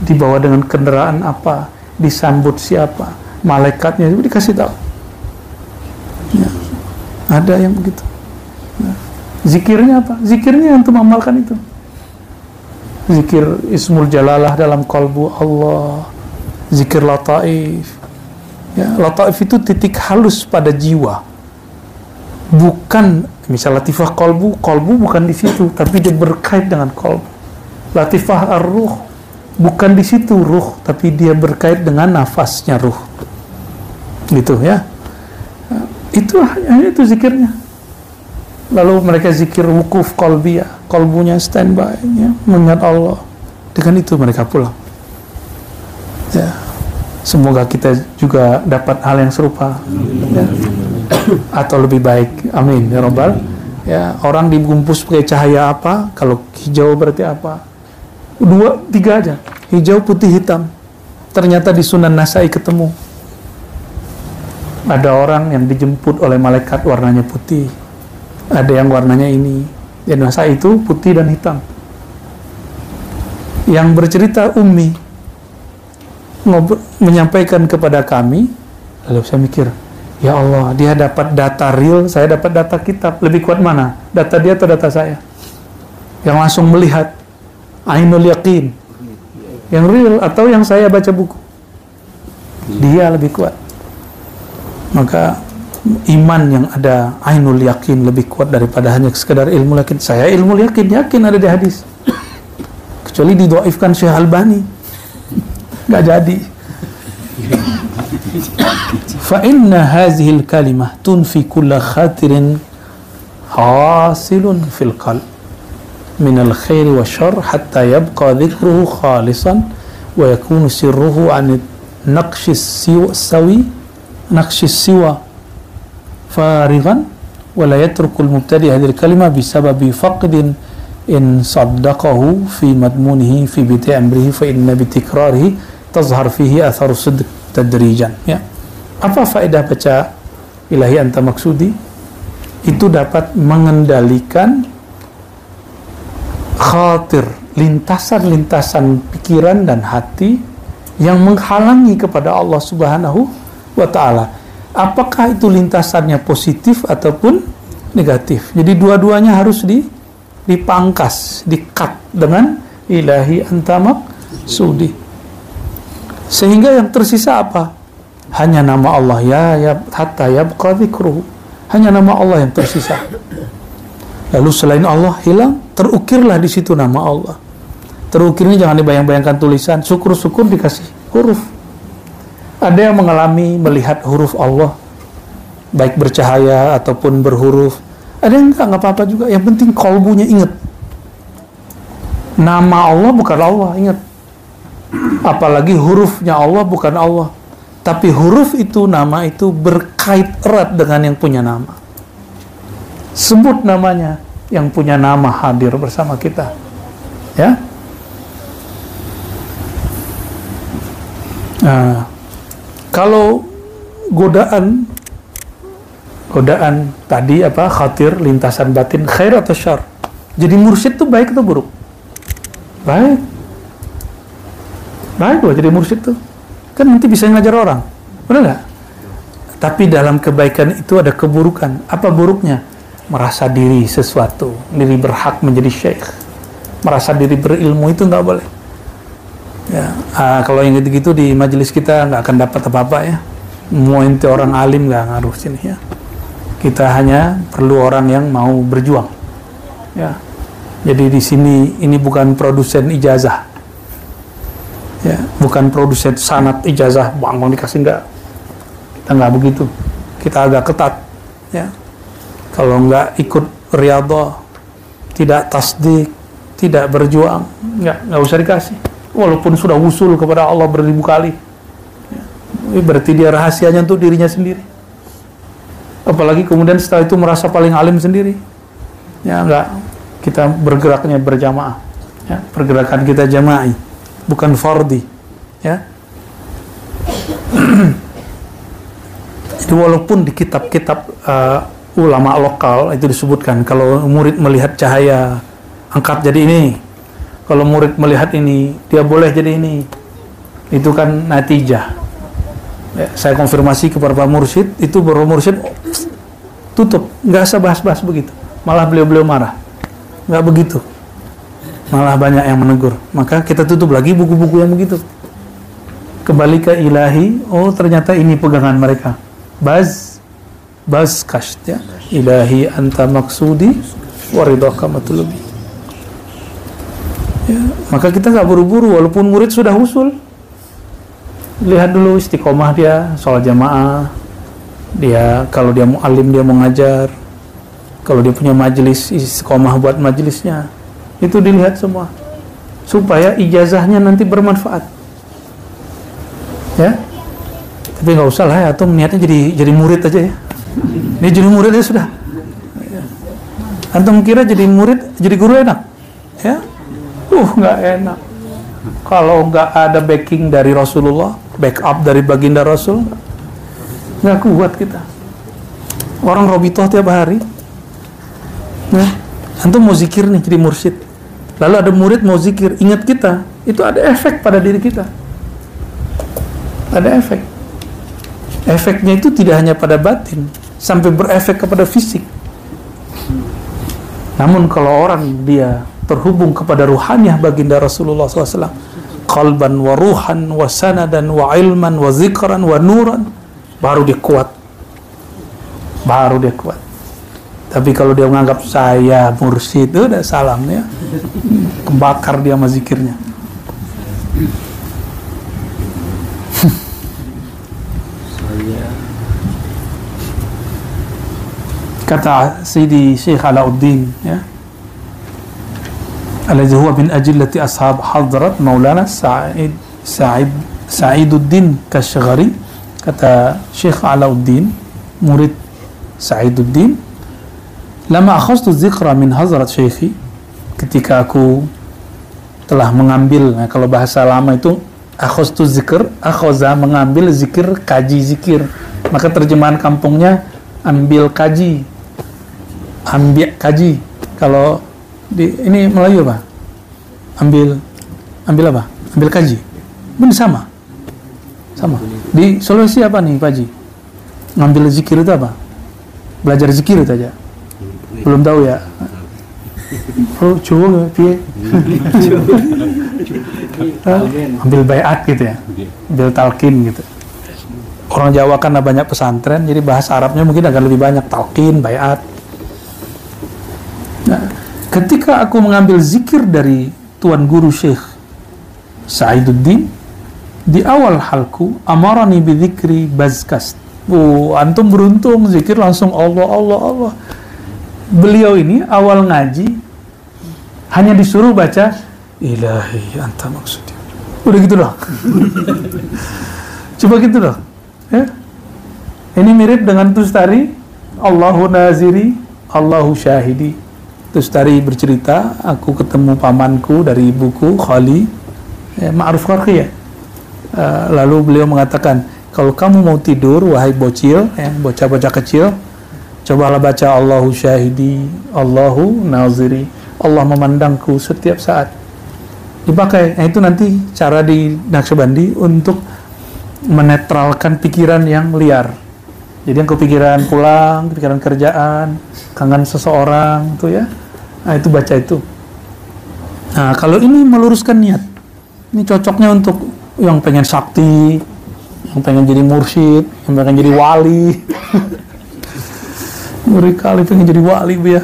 dibawa dengan kendaraan apa, disambut siapa, malaikatnya itu dikasih tahu ya, ada yang begitu ya. Zikirnya apa? Zikirnya yang mengamalkan itu. Zikir Ismul Jalalah dalam kalbu Allah, zikir lataif ya, lataif itu titik halus pada jiwa, bukan misal latifah kalbu bukan di situ, tapi dia berkait dengan kalbu. Latifah ar-ruh bukan di situ ruh, tapi dia berkait dengan nafasnya ruh gitu ya. Itu hanya itu zikirnya. Lalu mereka zikir wukuf qalbiyah, kalbunya standby ya, mengingat Allah. Dengan itu mereka pulang ya. Semoga kita juga dapat hal yang serupa ya. Atau lebih baik, amin ya rabbal ya. Orang dibungkus pakai cahaya apa? Kalau hijau berarti apa? 2, 3 aja, hijau, putih, hitam. Ternyata di Sunan Nasai ketemu ada orang yang dijemput oleh malaikat warnanya putih, ada yang warnanya ini. Yang Nasai itu putih dan hitam. Yang bercerita Ummi menyampaikan kepada kami. Lalu saya mikir, ya Allah, dia dapat data real, saya dapat data kitab. Lebih kuat mana? Data dia atau data saya? Yang langsung melihat, ainul yaqin, yang real, atau yang saya baca buku? Dia lebih kuat. Maka iman yang ada ainul yakin lebih kuat daripada hanya sekedar ilmu yakin. Saya ilmu yakin ada di hadis, kecuali didhaifkan Syekh Albani, nggak jadi. Fa inna hadhihi al-kalimah tunfi kulla khatirin hasilun fil qalb min al-khair wa syarr hatta yabqa dhikruhu khalisan wa yakunu sirruhu an naqshis siwa farigan wa la yatruku al-mubtadi hadhihi al-kalimah bisababi faqdin in saddaqahu fi madmunihi fi bidai amrihi fa inna bitikrarihi tazhar fihi atharu sidq tadrijan. Ya, apa faedah baca ilahi anta maksudi? Itu dapat mengendalikan khatir, lintasan-lintasan pikiran dan hati yang menghalangi kepada Allah Subhanahu wa ta'ala. Apakah itu lintasannya positif ataupun negatif? Jadi dua-duanya harus dipangkas, di-cut dengan ilahi anta maksudi. Sehingga yang tersisa apa? Hanya nama Allah, ya hatta yabqa dzikruhu. Hanya nama Allah yang tersisa. Lalu selain Allah hilang, terukirlah di situ nama Allah. Terukirnya jangan dibayang-bayangkan tulisan, syukur-syukur dikasih huruf. Ada yang mengalami melihat huruf Allah, baik bercahaya ataupun berhuruf. Ada yang enggak apa-apa juga. Yang penting qalbunya ingat. Nama Allah bukan Allah, ingat. Apalagi hurufnya Allah bukan Allah, tapi huruf itu, nama itu berkait erat dengan yang punya nama. Sebut namanya, yang punya nama hadir bersama kita. Ya. Nah, kalau godaan tadi apa? Khatir, lintasan batin, khair atau syar. Jadi mursyid itu baik atau buruk? Baik. Baik loh jadi mursyid tuh. Kan nanti bisa ngajar orang. Benar nggak? Tapi dalam kebaikan itu ada keburukan. Apa buruknya? Merasa diri sesuatu. Diri berhak menjadi syekh. Merasa diri berilmu itu nggak boleh. Ya, kalau yang gitu-gitu di majelis kita nggak akan dapat apa-apa ya. Mau ente orang alim nggak ngaruh sini ya. Kita hanya perlu orang yang mau berjuang. Ya. Jadi di sini ini bukan produsen ijazah. Ya, bukan produsen sanad ijazah bang dikasih, enggak. Kita enggak begitu. Kita agak ketat ya. Kalau enggak ikut riyadhah, tidak tasdik, tidak berjuang, enggak usah dikasih. Walaupun sudah usul kepada Allah beribu kali ya. Berarti dia rahasianya untuk dirinya sendiri. Apalagi kemudian setelah itu merasa paling alim sendiri. Ya enggak. Kita bergeraknya berjamaah ya. Pergerakan kita jama'i, bukan fardi ya. Jadi walaupun di kitab-kitab ulama lokal itu disebutkan kalau murid melihat cahaya angkat jadi ini, kalau murid melihat ini dia boleh jadi ini, itu kan natijah ya. Saya konfirmasi kepada Pak Mursyid, itu baru Mursyid tutup, nggak usah bahas-bahas begitu, malah beliau marah, nggak begitu, malah banyak yang menegur. Maka kita tutup lagi buku-buku yang begitu, kembali ke ilahi. Oh ternyata ini pegangan mereka, baz kasht ya, ilahi anta maksudi waridhaka matlubi ya. Maka kita nggak buru-buru, walaupun murid sudah usul, lihat dulu istiqomah dia, sholat jamaah dia, kalau dia mau alim, dia mau ngajar, kalau dia punya majelis, istiqomah buat majelisnya, itu dilihat semua supaya ijazahnya nanti bermanfaat ya. Tapi nggak usah lah ya, atau niatnya jadi murid aja ya. Ini jadi murid aja sudah. Antum kira jadi murid, jadi guru enak ya? Nggak enak. Kalau nggak ada backing dari Rasulullah, backup dari baginda Rasul, nggak kuat kita. Orang robitoh tiap hari. Nah, antum mau zikir nih jadi mursyid, lalu ada murid mau zikir, ingat kita, itu ada efek pada diri kita. ada efek. Efeknya itu tidak hanya pada batin, sampai berefek kepada fisik. Namun kalau orang dia terhubung kepada ruhaniyah baginda Rasulullah SAW, qalban wa ruhan wa sanadan wa ilman wa zikran wa nuran, baru dia kuat. Tapi kalau dia menganggap saya mursyid, itu udah salam ya, kebakar dia sama zikirnya. Kata Sayyidi Syekh Alauddin ya, alladhi huwa min ajillati ashab hadrat Maulana Sa'iduddin Kashghari. Kata Syekh Alauddin, murid Sa'iduddin, lama akhadtu dzikra min hazrat syekhi, ketika aku telah mengambil, nah kalau bahasa lama itu akhadtu dzikr, akhaza mengambil, zikir kaji zikir, maka terjemahan kampungnya ambil kaji. Kalau di ini Melayu apa? Ambil apa? Ambil kaji. Benar sama. Di Sulawesi apa nih, Pak Haji? Ngambil zikir itu apa? Belajar zikir itu aja. Belum tahu ya. Oh, coba piye? Ambil baiat gitu ya. Ambil talqin gitu. Orang Jawa kan banyak pesantren, jadi bahasa Arabnya mungkin agak lebih banyak, talqin, baiat. Nah, ketika aku mengambil zikir dari Tuan Guru Syekh Sa'iduddin, di awal halku amarani bidzikri bazkast. Antum beruntung, zikir langsung Allah, Allah, Allah. Beliau ini awal ngaji hanya disuruh baca ilahi anta maksudi. Udah gitu loh. Coba gitu loh ya? Ini mirip dengan Tustari, Allahu naziri, Allahu syahidi. Tustari bercerita, aku ketemu pamanku dari ibuku Khali Ma'ruf Qarqi ya. Lalu beliau mengatakan, kalau kamu mau tidur wahai bocil ya, bocah-bocah kecil, cobalah baca Allahu syahidi, Allahu naziri, Allah memandangku setiap saat. Dipakai. Nah, itu nanti cara di Naqsyabandi untuk menetralkan pikiran yang liar. Jadi yang kepikiran pulang, pikiran kerjaan, kangen seseorang tuh ya. Nah, itu baca itu. Nah, kalau ini meluruskan niat. Ini cocoknya untuk yang pengen sakti, yang pengen jadi mursyid, yang pengen jadi wali. Murid kali pengen jadi wali Bu ya.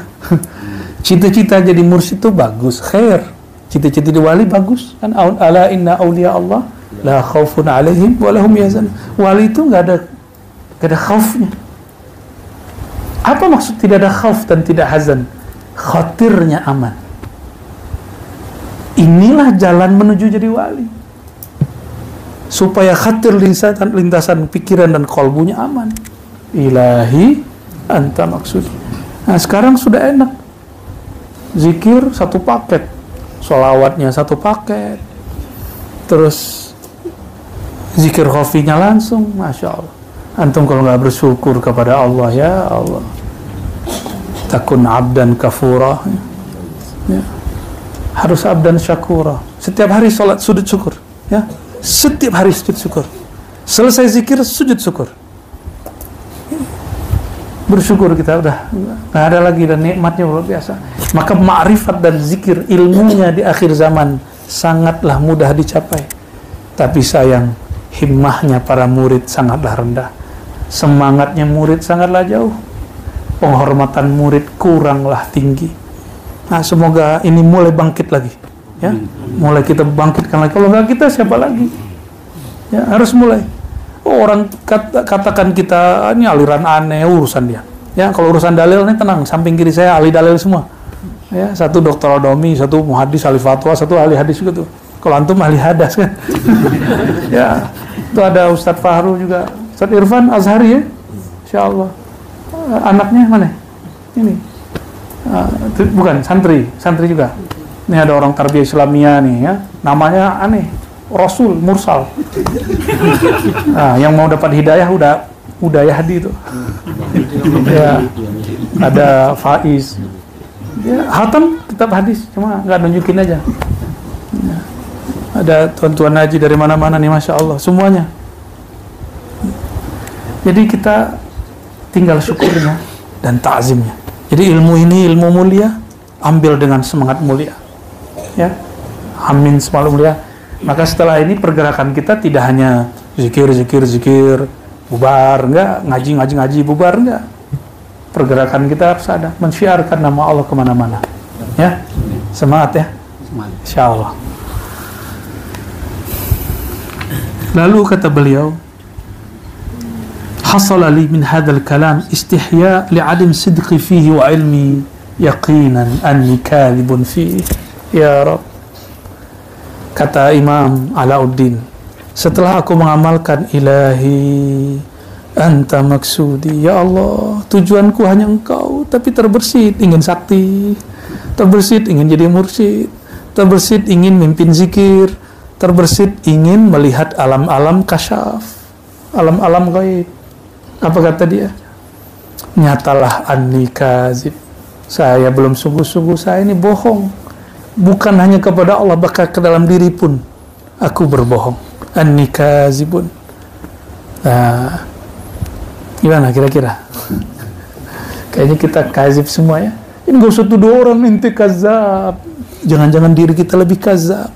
Cita-cita jadi mursyid itu bagus, khair. Cita-cita jadi wali bagus. Kan ala inna auliya Allah la khaufun alaihim wa lahum yahzanun. Wali itu enggak ada khaufnya. Apa maksud tidak ada khauf dan tidak hazan? Khatirnya aman. Inilah jalan menuju jadi wali. Supaya khatir lintasan pikiran dan kolbunya aman. Ilahi anta maksud. Nah, sekarang sudah enak. Zikir satu paket, sholawatnya satu paket, terus zikir khafinya langsung, Masya Allah. Antum kalau nggak bersyukur kepada Allah, ya Allah, takun abdan kafura ya. Harus abdan syakura. Setiap hari sholat sujud syukur ya. Setiap hari sujud syukur. Selesai zikir sujud syukur. Bersyukur kita udah nggak ada lagi, dan nikmatnya luar biasa. Maka ma'rifat dan zikir, ilmunya di akhir zaman sangatlah mudah dicapai. Tapi sayang, himmahnya para murid sangatlah rendah. Semangatnya murid sangatlah jauh. Penghormatan murid kuranglah tinggi. Nah, semoga ini mulai bangkit lagi. Ya, mulai kita bangkitkan lagi. Kalau nggak kita, siapa lagi? Ya, harus mulai. Orang katakan kita ini aliran aneh, urusan dia. Ya, kalau urusan dalil ini tenang, samping kiri saya ahli dalil semua. Ya, satu dokter odomi, satu muhadis ahli fatwa, satu ahli hadis juga tuh. Kalau antum ahli hadas kan. Ya, itu ada Ustadz Fahru juga, Ustadz Irfan Azhari ya. Insyaallah. Anaknya mana? Ini. Bukan santri juga. Ini ada orang tarbiyah Islamiyah nih ya. Namanya aneh. Rasul Mursal. Nah, yang mau dapat hidayah udah Yahdi itu. Ya, ada Faiz. Ya, hatam kitab hadis, cuma nggak nunjukin aja. Ya. Ada tuan-tuan haji dari mana-mana nih, Masya Allah, semuanya. Jadi kita tinggal syukurnya dan ta'zimnya. Jadi ilmu ini ilmu mulia, ambil dengan semangat mulia. Ya. Amin, semangat mulia. Maka setelah ini pergerakan kita tidak hanya zikir, bubar, enggak, ngaji, bubar, enggak. Pergerakan kita harus ada, mensyiarkan nama Allah kemana-mana. Ya, semangat ya. Insyaallah. Lalu kata beliau, hasala li min hadzal kalam istihya li'adim sidqi fihi wa ilmi yaqinan anni kadhibun fihi. Ya Rabb. Kata Imam Alauddin, setelah aku mengamalkan ilahi anta maksudi, ya Allah, tujuanku hanya engkau, tapi terbersit ingin sakti, terbersit ingin jadi mursyid, terbersit ingin mimpin zikir, terbersit ingin melihat alam-alam kasyaf, alam-alam gaib. Apa kata dia? Nyatalah anni kazib, saya belum sungguh-sungguh, saya ini bohong. Bukan hanya kepada Allah, bahkan ke dalam diri pun aku berbohong. Anni kazibun. Nah, gimana kira-kira? Kayaknya kita kazib semua ya. Ini gak usah tuduh orang ente kazab. Jangan-jangan diri kita lebih kazab.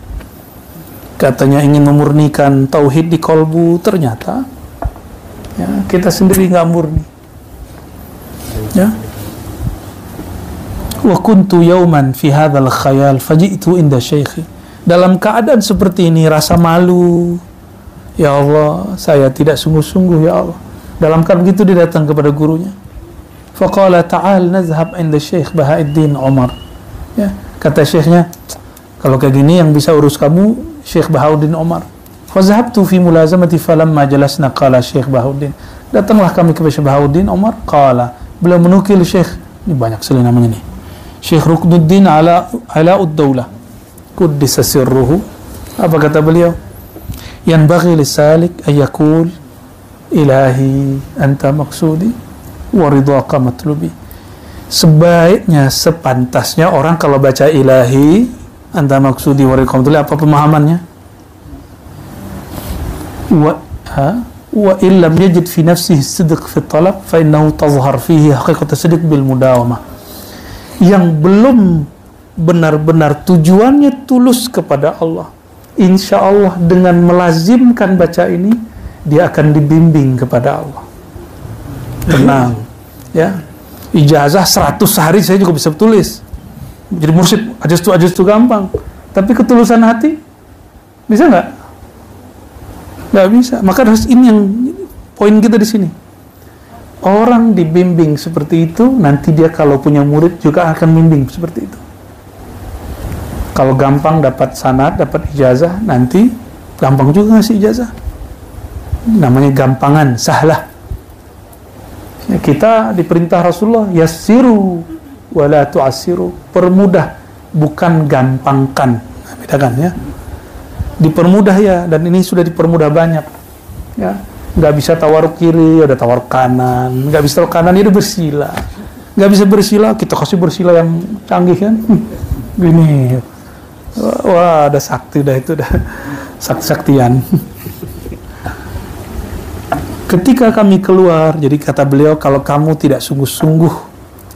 Katanya ingin memurnikan tauhid di kolbu, ternyata ya, kita sendiri nggak murni. Ya. Wa kuntu yauman fi hadzal khayal faji'tu inda syaikhi. Dalam keadaan seperti ini, rasa malu. Ya Allah, saya tidak sungguh-sungguh ya Allah. Dalam keadaan begitu dia datang kepada gurunya. Faqala ta'al nazhab inda Syekh Bahauddin Umar. Ya, kata syekhnya, kalau kayak gini yang bisa urus kamu Syekh Bahauddin Umar. Fazahabtu fi mulazamati falamma jalasna qala Syekh Bahauddin. Datanglah kami kepada Syekh Bahauddin Umar, qala, beliau menukil Syekh, ini banyak sekali namanya nih. Syekh Ruknuddin Alauddaulah Quddisa sirruhu. Apa kata beliau? Yanbaghi lisalik ayakul ilahi anta maksudi wa ridwaka matlubi. Sebaiknya, sepantasnya orang kalau baca ilahi anta maksudi wa ridwaka matlubi, apa pemahamannya? Wa illam yajid fi nafsihi sidq fi talab fa innahu tazhar fihi haqiqat sidq bil mudawamah. Yang belum benar-benar tujuannya tulus kepada Allah, insya Allah dengan melazimkan baca ini, dia akan dibimbing kepada Allah. Tenang ya, ijazah 100 hari saya juga bisa tulis, jadi mursyid aja itu gampang, tapi ketulusan hati bisa nggak? Nggak bisa. Maka harus, ini yang poin kita di sini. Orang dibimbing seperti itu, nanti dia kalau punya murid juga akan bimbing seperti itu. Kalau gampang dapat sanad, dapat ijazah, nanti gampang juga ngasih ijazah. Namanya gampangan, sahlah. Ya, kita diperintah Rasulullah, yassiru wala tu'assiru, permudah, bukan gampangkan. Nah, bedakan ya. Dipermudah ya, dan ini sudah dipermudah banyak. Ya. Nggak bisa tawaruk kiri, ada tawaruk kanan. Nggak bisa tawaruk kanan, dia udah bersila. Nggak bisa bersila, kita kasih bersila yang canggih kan. Gini, wah ada sakti dah itu, dah sakti-saktian. Ketika kami keluar, jadi kata beliau, kalau kamu tidak sungguh-sungguh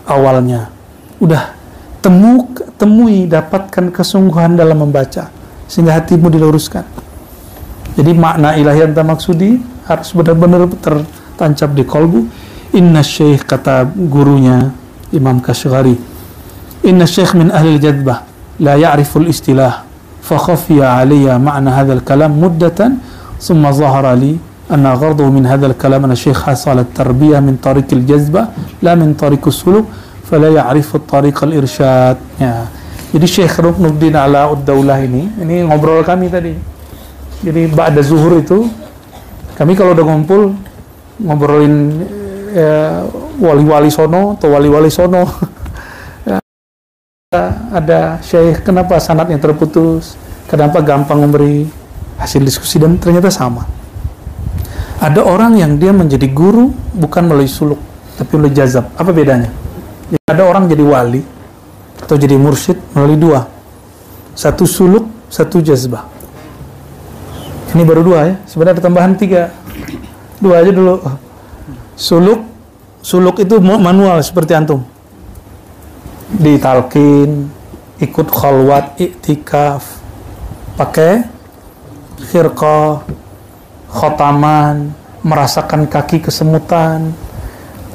awalnya, udah temui, dapatkan kesungguhan dalam membaca, sehingga hatimu diluruskan. Jadi makna ilahi anta maksudi harus benar-benar tertancap di kolbu. Inna syekh, kata gurunya Imam Kashghari, inna syekh min ahli jadbah la ya'riful istilah fa khafiya alayya ma'na hadzal kalam muddatan thumma zahara li anna gharduhu min hadzal kalam anna syekh hasal at-tarbiyah min tariqil jazbah la min tariqus suluk fala ya'rifu tariqal irsyad. Ya. Jadi Syekh Ruknuddin Alauddaulah ini ngobrol kami tadi. Jadi ba'da zuhur itu kami kalau udah ngumpul ngobrolin wali-wali sono atau wali-wali sono. Ya, ada syekh, kenapa sanadnya terputus, kenapa gampang memberi hasil diskusi, dan ternyata sama. Ada orang yang dia menjadi guru bukan melalui suluk, tapi melalui jazab. Apa bedanya? Jadi ada orang jadi wali atau jadi mursyid melalui dua, satu suluk, satu jazbah. Ini baru dua ya, sebenarnya ada tambahan 3. 2 aja dulu. Suluk itu manual seperti antum. Ditalkin, ikut khalwat, iktikaf, pakai khirqah, khotaman, merasakan kaki kesemutan,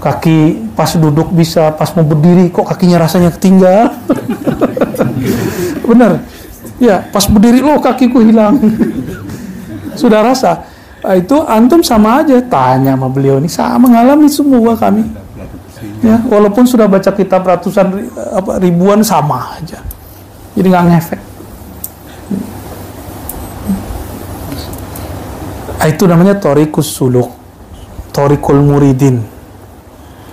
kaki pas duduk bisa, pas mau berdiri kok kakinya rasanya ketinggal. Bener, ya pas berdiri loh kakiku hilang. Sudah rasa. Nah, itu antum sama aja, tanya sama beliau ini, sama mengalami semua kami. Ya, walaupun sudah baca kitab ratusan ribuan sama aja. Jadi nggak ngefek. Itu namanya thoriqus suluk, thoriqul muridin.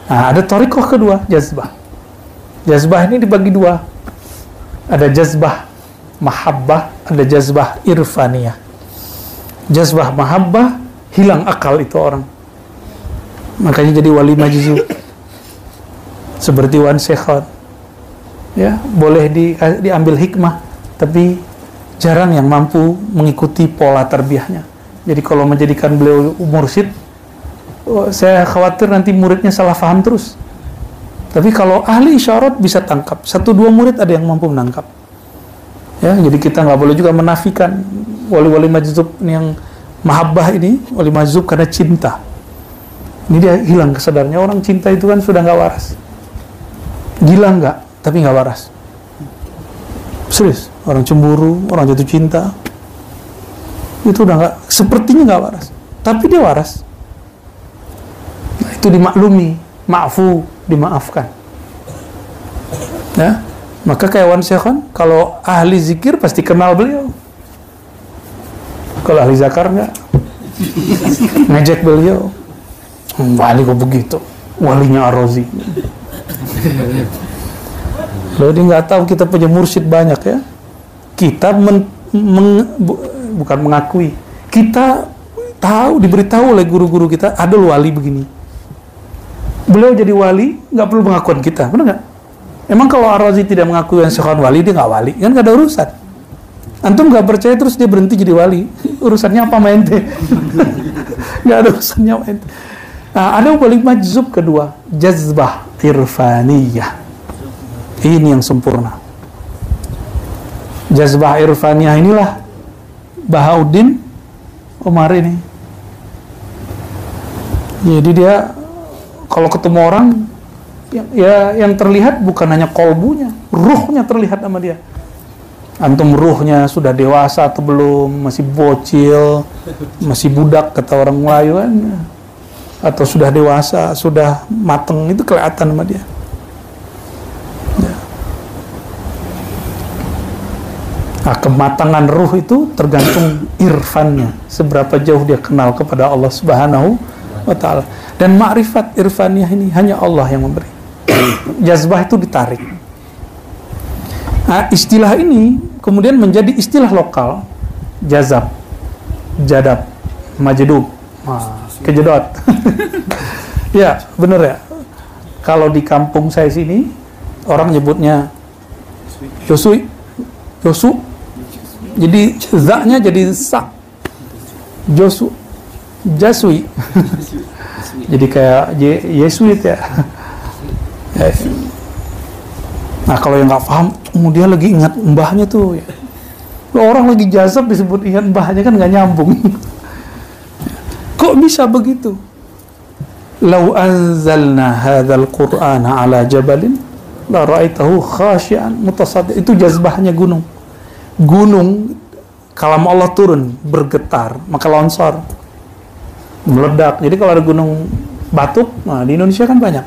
Nah, ada thoriqah kedua, jazbah. Jazbah ini dibagi dua. Ada jazbah mahabbah, ada jazbah irfaniyah. Jazbah mahabbah, hilang akal itu orang. Makanya jadi wali majzub. Seperti Wan Sekhon. Ya, boleh diambil hikmah, tapi jarang yang mampu mengikuti pola tarbiyahnya. Jadi kalau menjadikan beliau mursyid, saya khawatir nanti muridnya salah paham terus. Tapi kalau ahli isyarat bisa tangkap. 1-2 murid ada yang mampu menangkap. Ya, jadi kita nggak boleh juga menafikan wali-wali majzub yang mahabbah ini, wali majzub karena cinta. Ini dia hilang kesadarannya. Orang cinta itu kan sudah nggak waras. Gila nggak, tapi nggak waras. Serius, orang cemburu, orang jatuh cinta, itu udah nggak, sepertinya nggak waras. Tapi dia waras. Nah, itu dimaklumi, ma'fu, dimaafkan. Ya, maka kayak Wan Sekhon, kalau ahli zikir pasti kenal beliau. Kalau ahli zakar nggak, ngejek beliau. Wali kok begitu, walinya Ar-Razi. Loh, dia nggak tahu kita punya mursyid banyak ya. Kita bukan mengakui, kita tahu, diberitahu oleh guru-guru kita ada wali begini. Beliau jadi wali nggak perlu pengakuan kita, benar nggak? Emang kalau Ar-Razi tidak mengakui yang sekarang wali, dia nggak wali, kan nggak ada urusan. Antum nggak percaya terus dia berhenti jadi wali, urusannya apa sama ente? Nggak ada urusannya sama ente. Nah, ada wali majzub kedua, jazbah irfaniyah. Ini yang sempurna. Jazbah irfaniyah inilah Bahauddin Umar ini. Jadi dia kalau ketemu orang ya yang terlihat bukan hanya kolbunya, ruhnya terlihat sama dia. Antum ruhnya sudah dewasa atau belum, masih bocil, masih budak kata orang Melayu kan, atau sudah dewasa, sudah mateng, itu kelihatan sama dia. Ya. Nah, kematangan ruh itu tergantung irfannya, seberapa jauh dia kenal kepada Allah Subhanahu wa Ta'ala. Dan ma'rifat irfaniyah ini hanya Allah yang memberi. Jazbah itu ditarik. Nah, istilah ini kemudian menjadi istilah lokal, jazab, jadab, majdub, kejedot. Ya, bener ya. Kalau di kampung saya sini orang nyebutnya Josu. Jadi za-nya jadi sa. Josu. Jasui. Jadi kayak Yesuit ya. Nah, kalau yang nggak paham, dia lagi ingat mbahnya tuh. Ya. Orang lagi jazab disebut ingat mbahnya kan nggak nyambung. Kok bisa begitu? Lau anzalna hadzal qur'ana ala jabalin la ra'aitahu khashi'an mutasaddian. Itu jazbahnya gunung. Gunung kalam Allah turun bergetar, maka longsor, meledak. Jadi kalau ada gunung Batuk, nah di Indonesia kan banyak.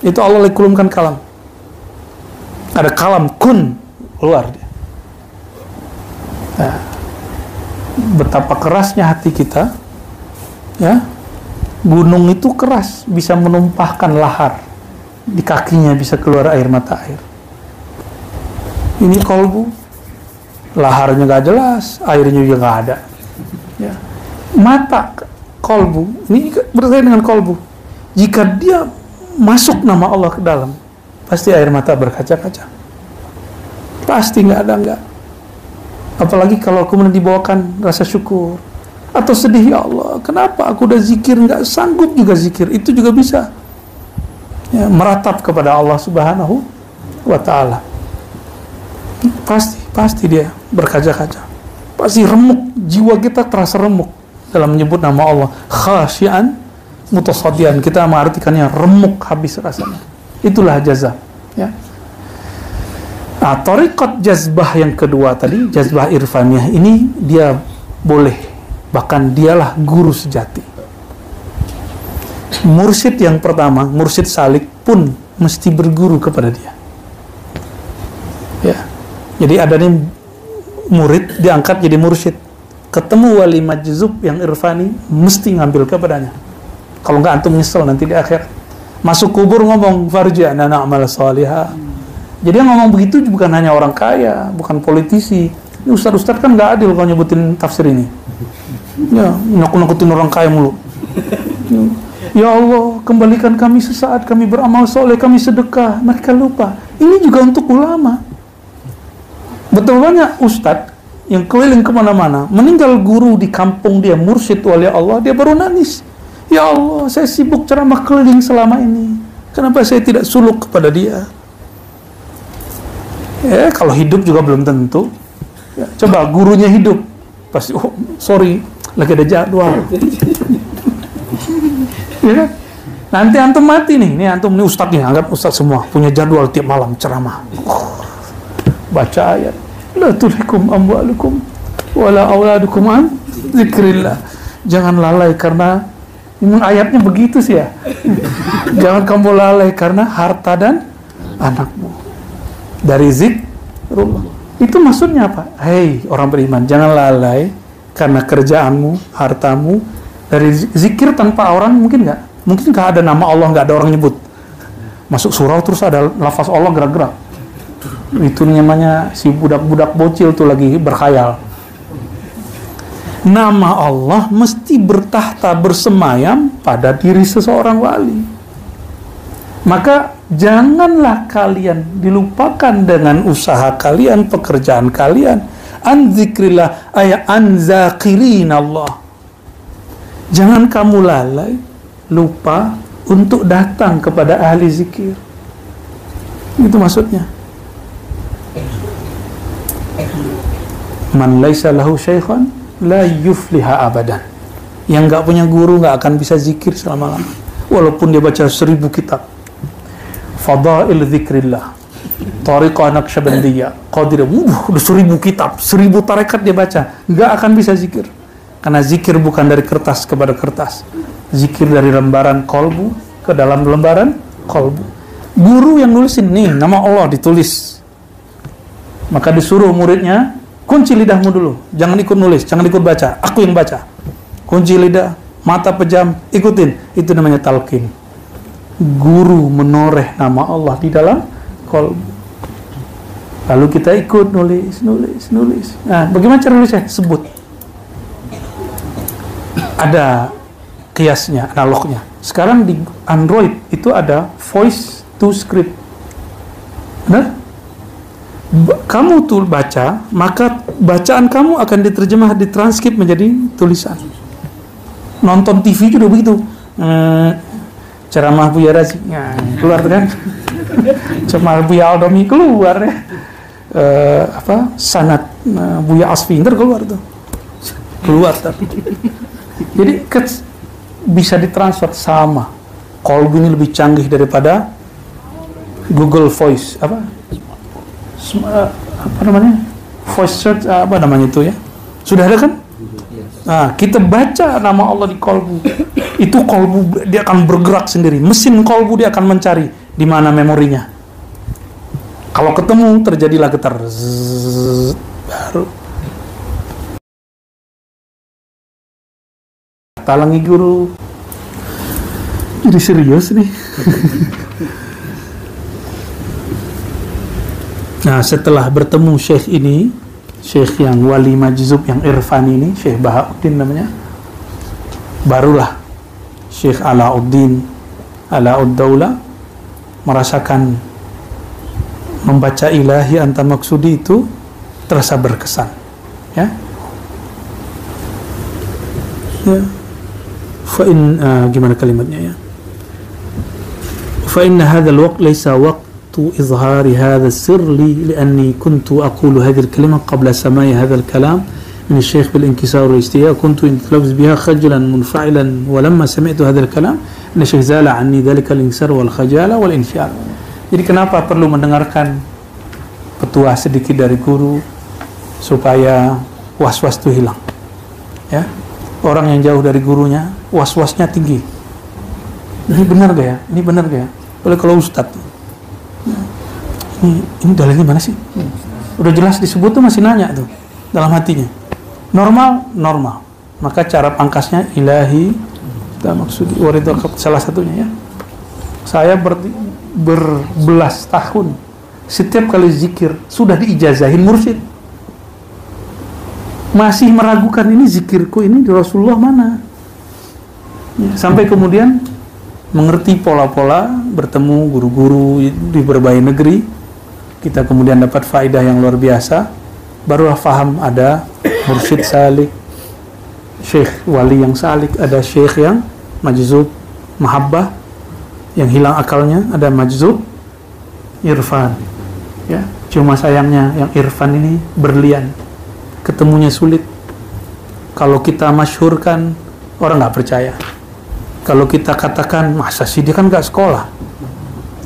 Itu Allah kulumkan kalam. Ada kalam kun keluar dia. Nah, betapa kerasnya hati kita, ya. Gunung itu keras, bisa menumpahkan lahar. Di kakinya bisa keluar air mata air. Ini kolbu, laharnya nggak jelas, airnya juga nggak ada. Ya. Mata kolbu, ini berkaitan dengan kolbu. Jika dia masuk nama Allah ke dalam, pasti air mata berkaca-kaca. Pasti nggak ada nggak. Apalagi kalau kemudian dibawakan rasa syukur atau sedih, ya Allah, kenapa aku udah zikir nggak sanggup juga zikir, itu juga bisa ya, meratap kepada Allah Subhanahu wa Ta'ala. Pasti dia berkaca-kaca, pasti remuk, jiwa kita terasa remuk dalam menyebut nama Allah. Khasyian mutasadian, kita mengartikannya remuk habis rasanya. Itulah jazab ya. Nah, thariqat jazbah yang kedua tadi, jazbah irfaniyah ini, dia boleh, bahkan dialah guru sejati. Mursyid yang pertama, mursyid salik pun mesti berguru kepada dia ya. Jadi ada nih murid diangkat jadi mursyid, ketemu wali majzub yang irfani, mesti ngambil kepadanya. Kalau nggak antum nyesel nanti di akhir. Masuk kubur ngomong farji'na na'mal salihah. Jadi yang ngomong begitu bukan hanya orang kaya, bukan politisi. Ini ustaz-ustaz kan nggak adil kalau nyebutin tafsir ini. Ya, nakut-nakutin orang kaya mulu. Ya Allah, kembalikan kami sesaat kami beramal soleh, kami sedekah. Mereka lupa. Ini juga untuk ulama. Betul banyak ustaz yang keliling kemana-mana, meninggal guru di kampung dia, mursyid wali Allah, dia baru nangis. Ya Allah, saya sibuk ceramah keliling selama ini. Kenapa saya tidak suluk kepada dia? Ya, kalau hidup juga belum tentu. Ya, coba gurunya hidup, pasti sorry, lagi ada jadwal. Ya kan? Nanti antum mati nih, antum nih ustaz nih, anggap ustaz semua punya jadwal tiap malam ceramah. Baca ayat, la tulhikum amwalukum wala auladukum an zikrillah. Jangan lalai karena ayatnya begitu sih ya. Jangan kamu lalai karena harta dan anakmu dari zikrullah. Itu maksudnya apa? Hei orang beriman, jangan lalai karena kerjaanmu, hartamu dari zikir tanpa orang. Mungkin nggak ada nama Allah, nggak ada orang nyebut. Masuk surau terus ada lafaz Allah gerak-gerak. Itu namanya si budak-budak bocil tuh lagi berkhayal. Nama Allah mesti bertahta bersemayam pada diri seseorang wali. Maka janganlah kalian dilupakan dengan usaha kalian, pekerjaan kalian. An zikrillah ay an zakirin Allah. Jangan kamu lalai, lupa untuk datang kepada ahli zikir. Itu maksudnya. Man laisa lahu syaikhan la yufliha abadan. Yang nggak punya guru nggak akan bisa zikir selama-lama, walaupun dia baca 1000 kitab. Fadail zikrillah, Tariqah Naqsyabandiyah, Qadiriyah, udah 1000 kitab, 1000 tarekat dia baca, nggak akan bisa zikir. Karena zikir bukan dari kertas kepada kertas, zikir dari lembaran kolbu ke dalam lembaran kolbu. Guru yang nulisin nih nama Allah ditulis, maka disuruh muridnya, kunci lidahmu dulu, jangan ikut nulis, jangan ikut baca, aku yang baca. Kunci lidah, mata pejam, ikutin. Itu namanya talqin. Guru menoreh nama Allah di dalam kolbu. Lalu kita ikut nulis. Nah, bagaimana cara nulisnya? Sebut. Ada kiasnya, analognya. Sekarang di Android itu ada voice to script. Benar? Kamu tuh baca, maka bacaan kamu akan diterjemah, ditranskrip menjadi tulisan. Nonton TV juga begitu. Ceramah Buya Razi, keluar tuh kan? Ceramah Buya Aldomi keluar ya. Sanad Buya Asfi keluar tuh. Keluar tapi. Jadi bisa ditransfer sama. Kolbu ini lebih canggih daripada Google Voice apa namanya, voice search apa namanya itu ya, sudah ada kan? Nah, kita baca nama Allah di kolbu, itu kolbu dia akan bergerak sendiri, mesin kolbu dia akan mencari di mana memorinya. Kalau ketemu terjadilah getar, baru talangi guru. Jadi serius nih. Nah, setelah bertemu syekh ini, syekh yang wali majzub yang irfan ini, Syekh Bahauddin namanya, barulah Syekh Alauddin Alauddaulah merasakan membaca ilahi anta maksudi itu terasa berkesan, ya. gimana kalimatnya ya? Fa inna hadzal waqt laysa waqtu izhari hadha sirr li li'anni kuntu aqulu hadhihi al-kalimah qabla sama'i hadha al-kalam من الشيخ بالانكسار والاستياء كنت أتلفظ بها خجلا منفعلا ولما سمعت هذا الكلام إن الشيخ زال عني ذلك الانكسار والخجالة والانفعال. Jadi kenapa perlu mendengarkan petua sedikit dari guru supaya was-was itu hilang? Ya, orang yang jauh dari gurunya was-wasnya tinggi. Ini benar gak ya? Ini benar gak ya? Boleh kalau ustadz. Ini dalilnya mana sih? Udah jelas disebut tuh masih nanya tuh dalam hatinya. Normal. Maka cara pangkasnya ilahi dan maksudi waridul salah satunya ya. Saya berbelas tahun setiap kali zikir sudah diijazahin mursyid. Masih meragukan ini zikirku ini di Rasulullah mana? Ya, sampai kemudian mengerti pola-pola, bertemu guru-guru di berbagai negeri, kita kemudian dapat faedah yang luar biasa. Barulah faham ada mursyid salik, syekh wali yang salik, ada syekh yang majzub mahabbah, yang hilang akalnya, ada majzub irfan. Ya, cuma sayangnya yang irfan ini berlian, ketemunya sulit. Kalau kita masyhurkan, orang nggak percaya. Kalau kita katakan, masa sih dia kan nggak sekolah,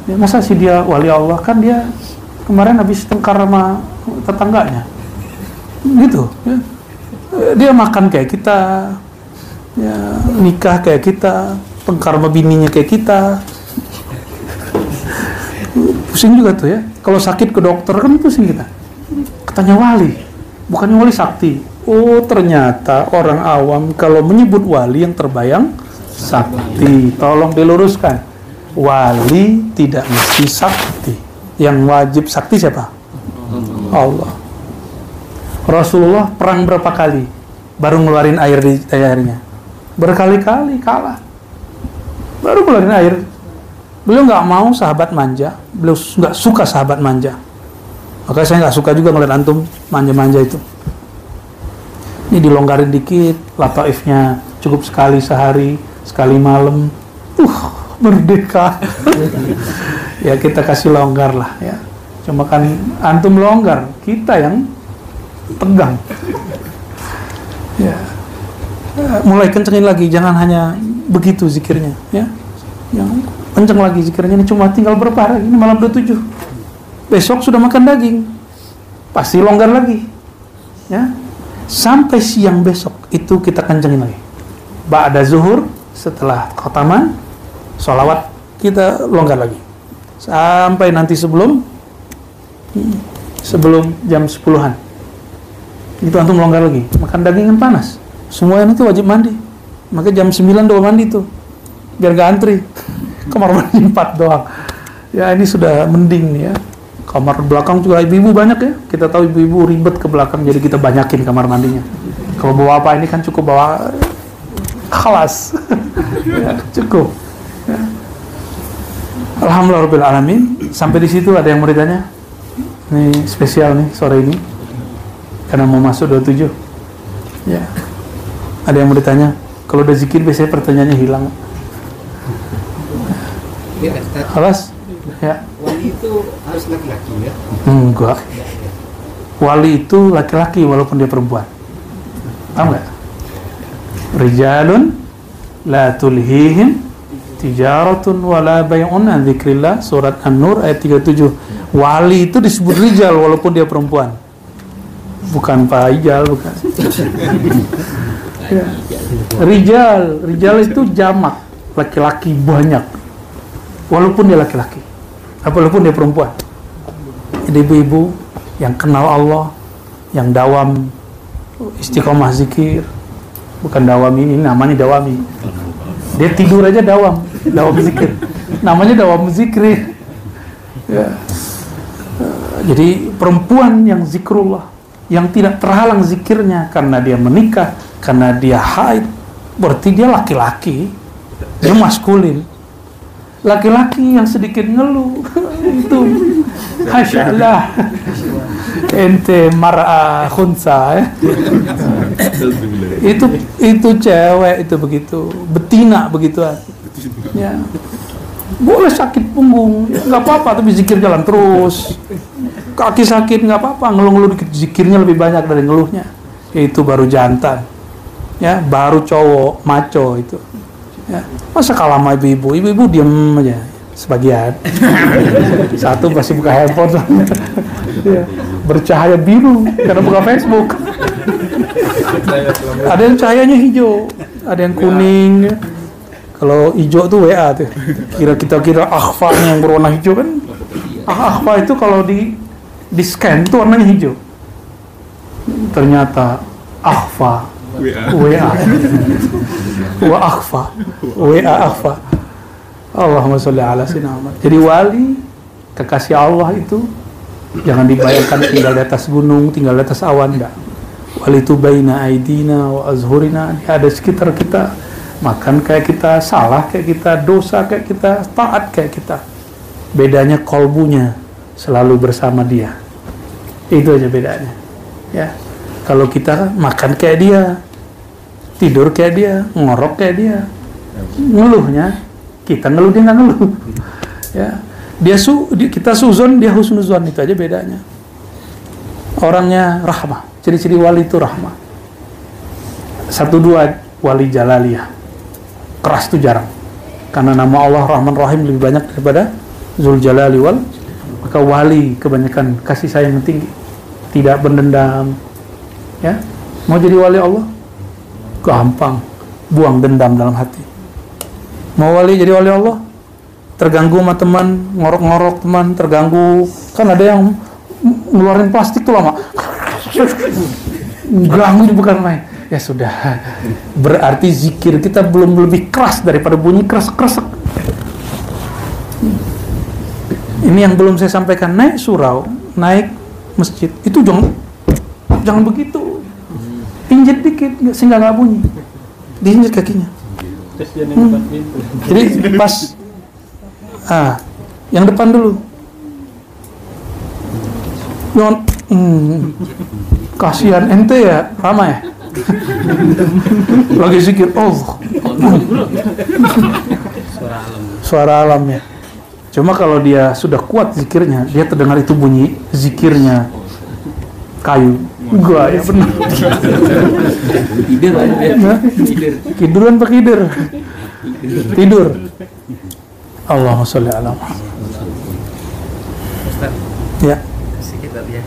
ya, masa sih dia wali Allah, kan dia kemarin habis tengkar sama tetangganya, gitu. Ya. Dia makan kayak kita, ya, nikah kayak kita, tengkar sama bininya kayak kita. Pusing juga tuh ya. Kalau sakit ke dokter kan pusing kita. Katanya wali, bukannya wali sakti. Oh ternyata orang awam kalau menyebut wali yang terbayang sakti. Tolong diluruskan. Wali tidak mesti sakti. Yang wajib sakti siapa? Allah. Rasulullah perang berapa kali baru ngeluarin air di airnya? Berkali-kali kalah. Baru ngeluarin air. Beliau nggak mau sahabat manja. Beliau nggak suka sahabat manja. Maka saya nggak suka juga ngeliat antum manja-manja itu. Ini dilonggarin dikit, lataifnya cukup sekali sehari, sekali malam. Merdeka. Ya kita kasih longgar lah ya. Cuma kan antum longgar, kita yang tegang. Ya. Mulai kencengin lagi, jangan hanya begitu zikirnya ya. Yang kenceng lagi zikirnya, ini cuma tinggal berapa hari, ini malam 27. Besok sudah makan daging. Pasti longgar lagi. Ya. Sampai siang besok itu kita kencengin lagi. Ba'da zuhur, setelah khotaman, sholawat kita longgar lagi. Sampai nanti sebelum jam 10-an. Itu antum longgar lagi. Makan daging kan panas. Semuanya itu wajib mandi. Maka jam 9 doa mandi tuh. Biar gak antri. Kamar mandi 4 doang. Ya ini sudah mending nih ya. Kamar belakang juga ibu-ibu banyak ya. Kita tahu ibu-ibu ribet ke belakang, jadi kita banyakin kamar mandinya. Kalau bawa apa ini kan cukup bawa kelas. Ya, cukup. Ya. Alhamdulillah Rabbil Alamin. Sampai di situ ada yang mau ditanya? Ini spesial nih sore ini. Karena mau masuk 27. Ya. Ada yang mau ditanya? Kalau udah zikir biasanya pertanyaannya hilang. Halas? Ya.
Wali itu harus laki-laki ya?
Enggak. Wali itu laki-laki walaupun dia perempuan. Tahu nggak? Rijalun la tulhihim tijaratun wala bay'un an dzikrillah, surat An-Nur ayat 37. Wali itu disebut rijal walaupun dia perempuan. Bukan Pak Ijal, bukan. Ya. Rijal itu jamak, laki-laki banyak. Walaupun dia laki-laki. Walaupun dia perempuan. Jadi ibu-ibu yang kenal Allah, yang dawam istiqomah zikir, bukan dawami, ini namanya dawami. Dia tidur aja dawam zikir. Namanya dawam zikir. Ya. Jadi perempuan yang zikrullah, yang tidak terhalang zikirnya karena dia menikah, karena dia haid, berarti dia laki-laki, dia maskulin. Laki-laki yang sedikit ngeluh itu Masya Allah, ente mar'a khunsa ya. itu cewek itu begitu, betina begituan. Ya. Boleh sakit punggung, ya, nggak apa-apa, tapi zikir jalan terus. Kaki sakit nggak apa-apa, ngeluh-ngeluh dikit, zikirnya lebih banyak dari ngeluhnya. Itu baru jantan, ya, baru cowok maco itu. Ya. Masa kalah sama ibu-ibu diem aja, sebagian. Satu pasti buka handphone, ya, bercahaya biru karena buka Facebook. Ada yang cahayanya hijau, ada yang kuning. Ya. Kalau hijau tuh WA tuh. Kita kira akhfa yang berwarna hijau kan. Akhfa itu kalau di scan itu warnanya hijau. Ternyata akhfa WA. Wa akhfa. WA akhfa. Allahumma sholli ala sayyidina Muhammad. Jadi wali kekasih Allah itu jangan dibayangkan tinggal di atas gunung, tinggal di atas awan, enggak. Wali itu baina aidina wa azhurina, dia ada sekitar kita. Makan kayak kita, salah kayak kita, dosa kayak kita, taat kayak kita. Bedanya kolbunya selalu bersama dia. Itu aja bedanya. Ya. Kalau kita makan kayak dia, tidur kayak dia, ngorok kayak dia, ngeluhnya kita ngeluh, dia nggak ngeluh. Ya. Kita suzon, dia husnuzon, itu aja bedanya. Orangnya rahmah. Ciri-ciri wali itu rahmah. 1-2 wali jalaliyah. Keras itu jarang, karena nama Allah Rahman Rahim lebih banyak daripada Zul Jalali wal. Maka wali kebanyakan kasih sayang yang tinggi, tidak berdendam. Ya, mau jadi wali Allah gampang, buang dendam dalam hati. Mau wali jadi wali Allah, terganggu sama teman, ngorok-ngorok teman, terganggu, kan ada yang ngeluarin plastik tuh lama, ganggu bukan main. Ya sudah, berarti zikir kita belum lebih keras daripada bunyi keras-keras. Ini yang belum saya sampaikan. Naik surau, naik masjid, itu jangan begitu. Injek dikit, sehingga nggak bunyi. Diinjek kakinya. Jadi pas, yang depan dulu. Kasihan ente ya, ramai ya. Lagi zikir, suara alam ya. Cuma kalau dia sudah kuat zikirnya, dia terdengar itu bunyi zikirnya kayu. Enggak ya, benar. Tiduran pak tidur. Tidur. Allahumma sholli ala Muhammad. Ya.
Sekitar ya.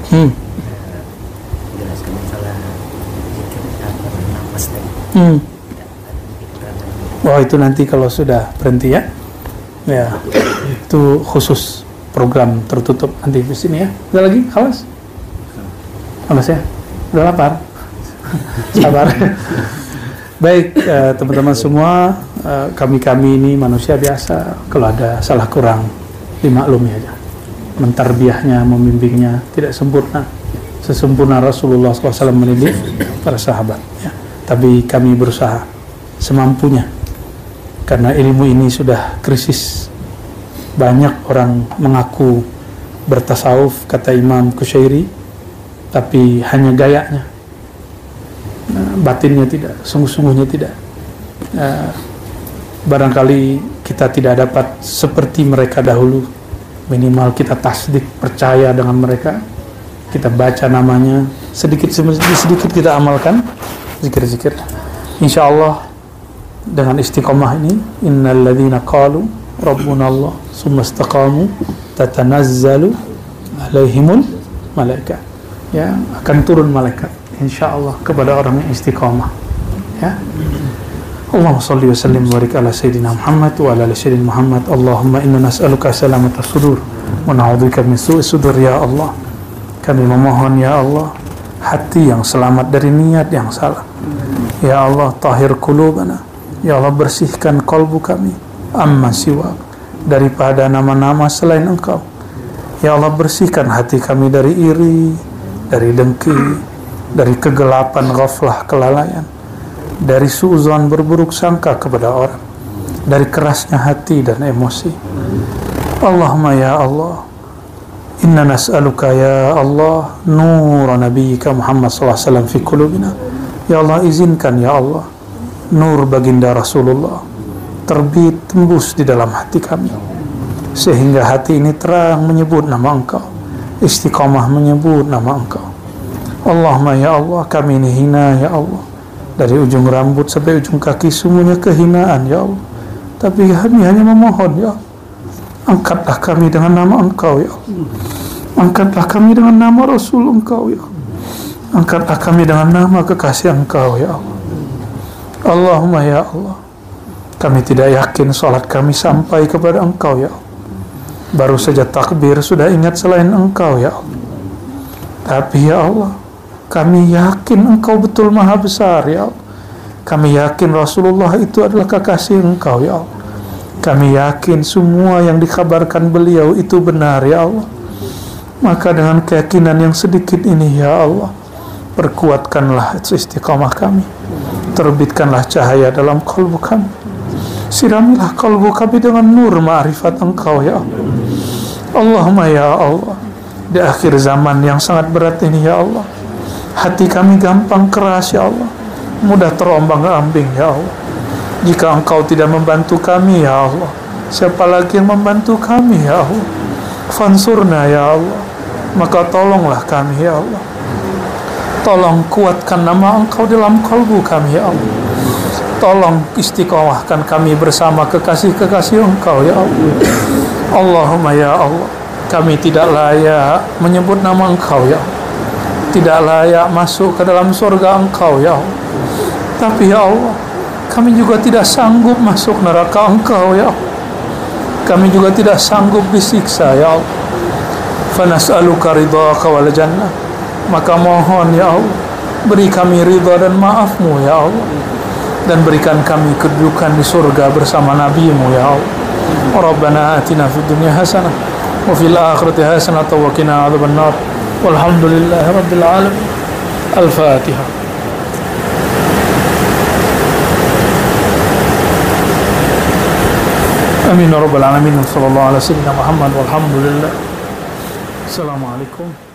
Jelaskan masalah zikir atau nafas tadi.
Oh, itu nanti kalau sudah berhenti ya. Ya. Itu khusus program tertutup nanti di sini ya. Udah lagi? Halas? Halas ya? Udah lapar? Sabar. Baik, teman-teman semua, kami ini manusia biasa. Kalau ada salah kurang, dimaklumi aja. Mentarbiahnya, membimbingnya tidak sempurna. Sesempurna Rasulullah SAW mendidik para sahabat. Ya. Tapi kami berusaha semampunya. Karena ilmu ini sudah krisis. Banyak orang mengaku bertasawuf, kata Imam Kusyairi, tapi hanya gayanya. Batinnya tidak, sungguh-sungguhnya tidak. Barangkali kita tidak dapat seperti mereka dahulu. Minimal kita tasdik, percaya dengan mereka. Kita baca namanya, sedikit kita amalkan zikir-zikir. Insya Allah dengan istiqomah ini, innal ladzina qalu rabbuna Allah summa istaqamu tatanazzalu alaihimul malaikat. Ya, akan turun malaikat insyaallah kepada orang yang istiqamah. Ya. Allahumma shalli wa sallim wa barik ala sayyidina Muhammad wa ala ali sayyidina Muhammad. Allahumma inna nas'aluka salamata sudur wa na'udzubika min su'i sudur ya Allah. Kami memohon ya Allah hati yang selamat dari niat yang salah. Ya Allah, tahhir qulubana. Ya Allah, bersihkan kalbu kami amma siwa, daripada nama-nama selain Engkau. Ya Allah, bersihkan hati kami dari iri, dari dengki, dari kegelapan, ghaflah, kelalaian, dari suuzon, berburuk sangka kepada orang, dari kerasnya hati dan emosi. Allahumma ya Allah, inna nas'aluka ya Allah nur nabiyyika Muhammad sallallahu alaihi wasallam fi qulubina. Ya Allah, izinkan ya Allah nur baginda Rasulullah terbit tembus di dalam hati kami, sehingga hati ini terang menyebut nama Engkau, istiqamah menyebut nama Engkau. Allahumma ya Allah, kami ini hina ya Allah, dari ujung rambut sampai ujung kaki semuanya kehinaan ya Allah, tapi kami hanya memohon ya Allah, angkatlah kami dengan nama Engkau ya Allah, angkatlah kami dengan nama Rasul Engkau ya Allah, angkatlah kami dengan nama kekasih Engkau ya Allah. Allahumma ya Allah, kami tidak yakin salat kami sampai kepada Engkau ya Allah. Baru saja takbir sudah ingat selain Engkau ya Allah. Tapi ya Allah, kami yakin Engkau betul maha besar ya Allah. Kami yakin Rasulullah itu adalah kekasih Engkau ya Allah. Kami yakin semua yang dikabarkan beliau itu benar ya Allah. Maka dengan keyakinan yang sedikit ini ya Allah, perkuatkanlah istiqamah kami, terbitkanlah cahaya dalam kalbu kami, siramilah kalbu kami dengan nur ma'rifat Engkau ya Allah. Allahumma ya Allah, di akhir zaman yang sangat berat ini ya Allah, hati kami gampang keras ya Allah, mudah terombang-ambing ya Allah. Jika Engkau tidak membantu kami ya Allah, siapa lagi yang membantu kami ya Allah? Fansurna ya Allah, maka tolonglah kami ya Allah. Tolong kuatkan nama Engkau dalam kalbu kami ya Allah. Tolong istiqomahkan kami bersama kekasih-kekasih Engkau ya Allah. Allahumma ya Allah, kami tidak layak menyebut nama Engkau ya Allah, tidak layak masuk ke dalam surga Engkau ya Allah. Tapi ya Allah, kami juga tidak sanggup masuk neraka Engkau ya Allah. Kami juga tidak sanggup disiksa ya Allah. Fanas'aluka ridhaka wal jannah, maka mohon ya Allah, beri kami ridha dan maafmu ya Allah, dan berikan kami kedudukan di surga bersama Nabi-Mu ya Allah. Rabbana atina fid dunya hasanah wa fil akhirati hasanah wa qina adzabannar. Walhamdulillahi rabbil alamin. Al-Fatihah. Amin ya rabbal alamin. Sallallahu alaihi wasallam Muhammad walhamdulillah. Assalamualaikum.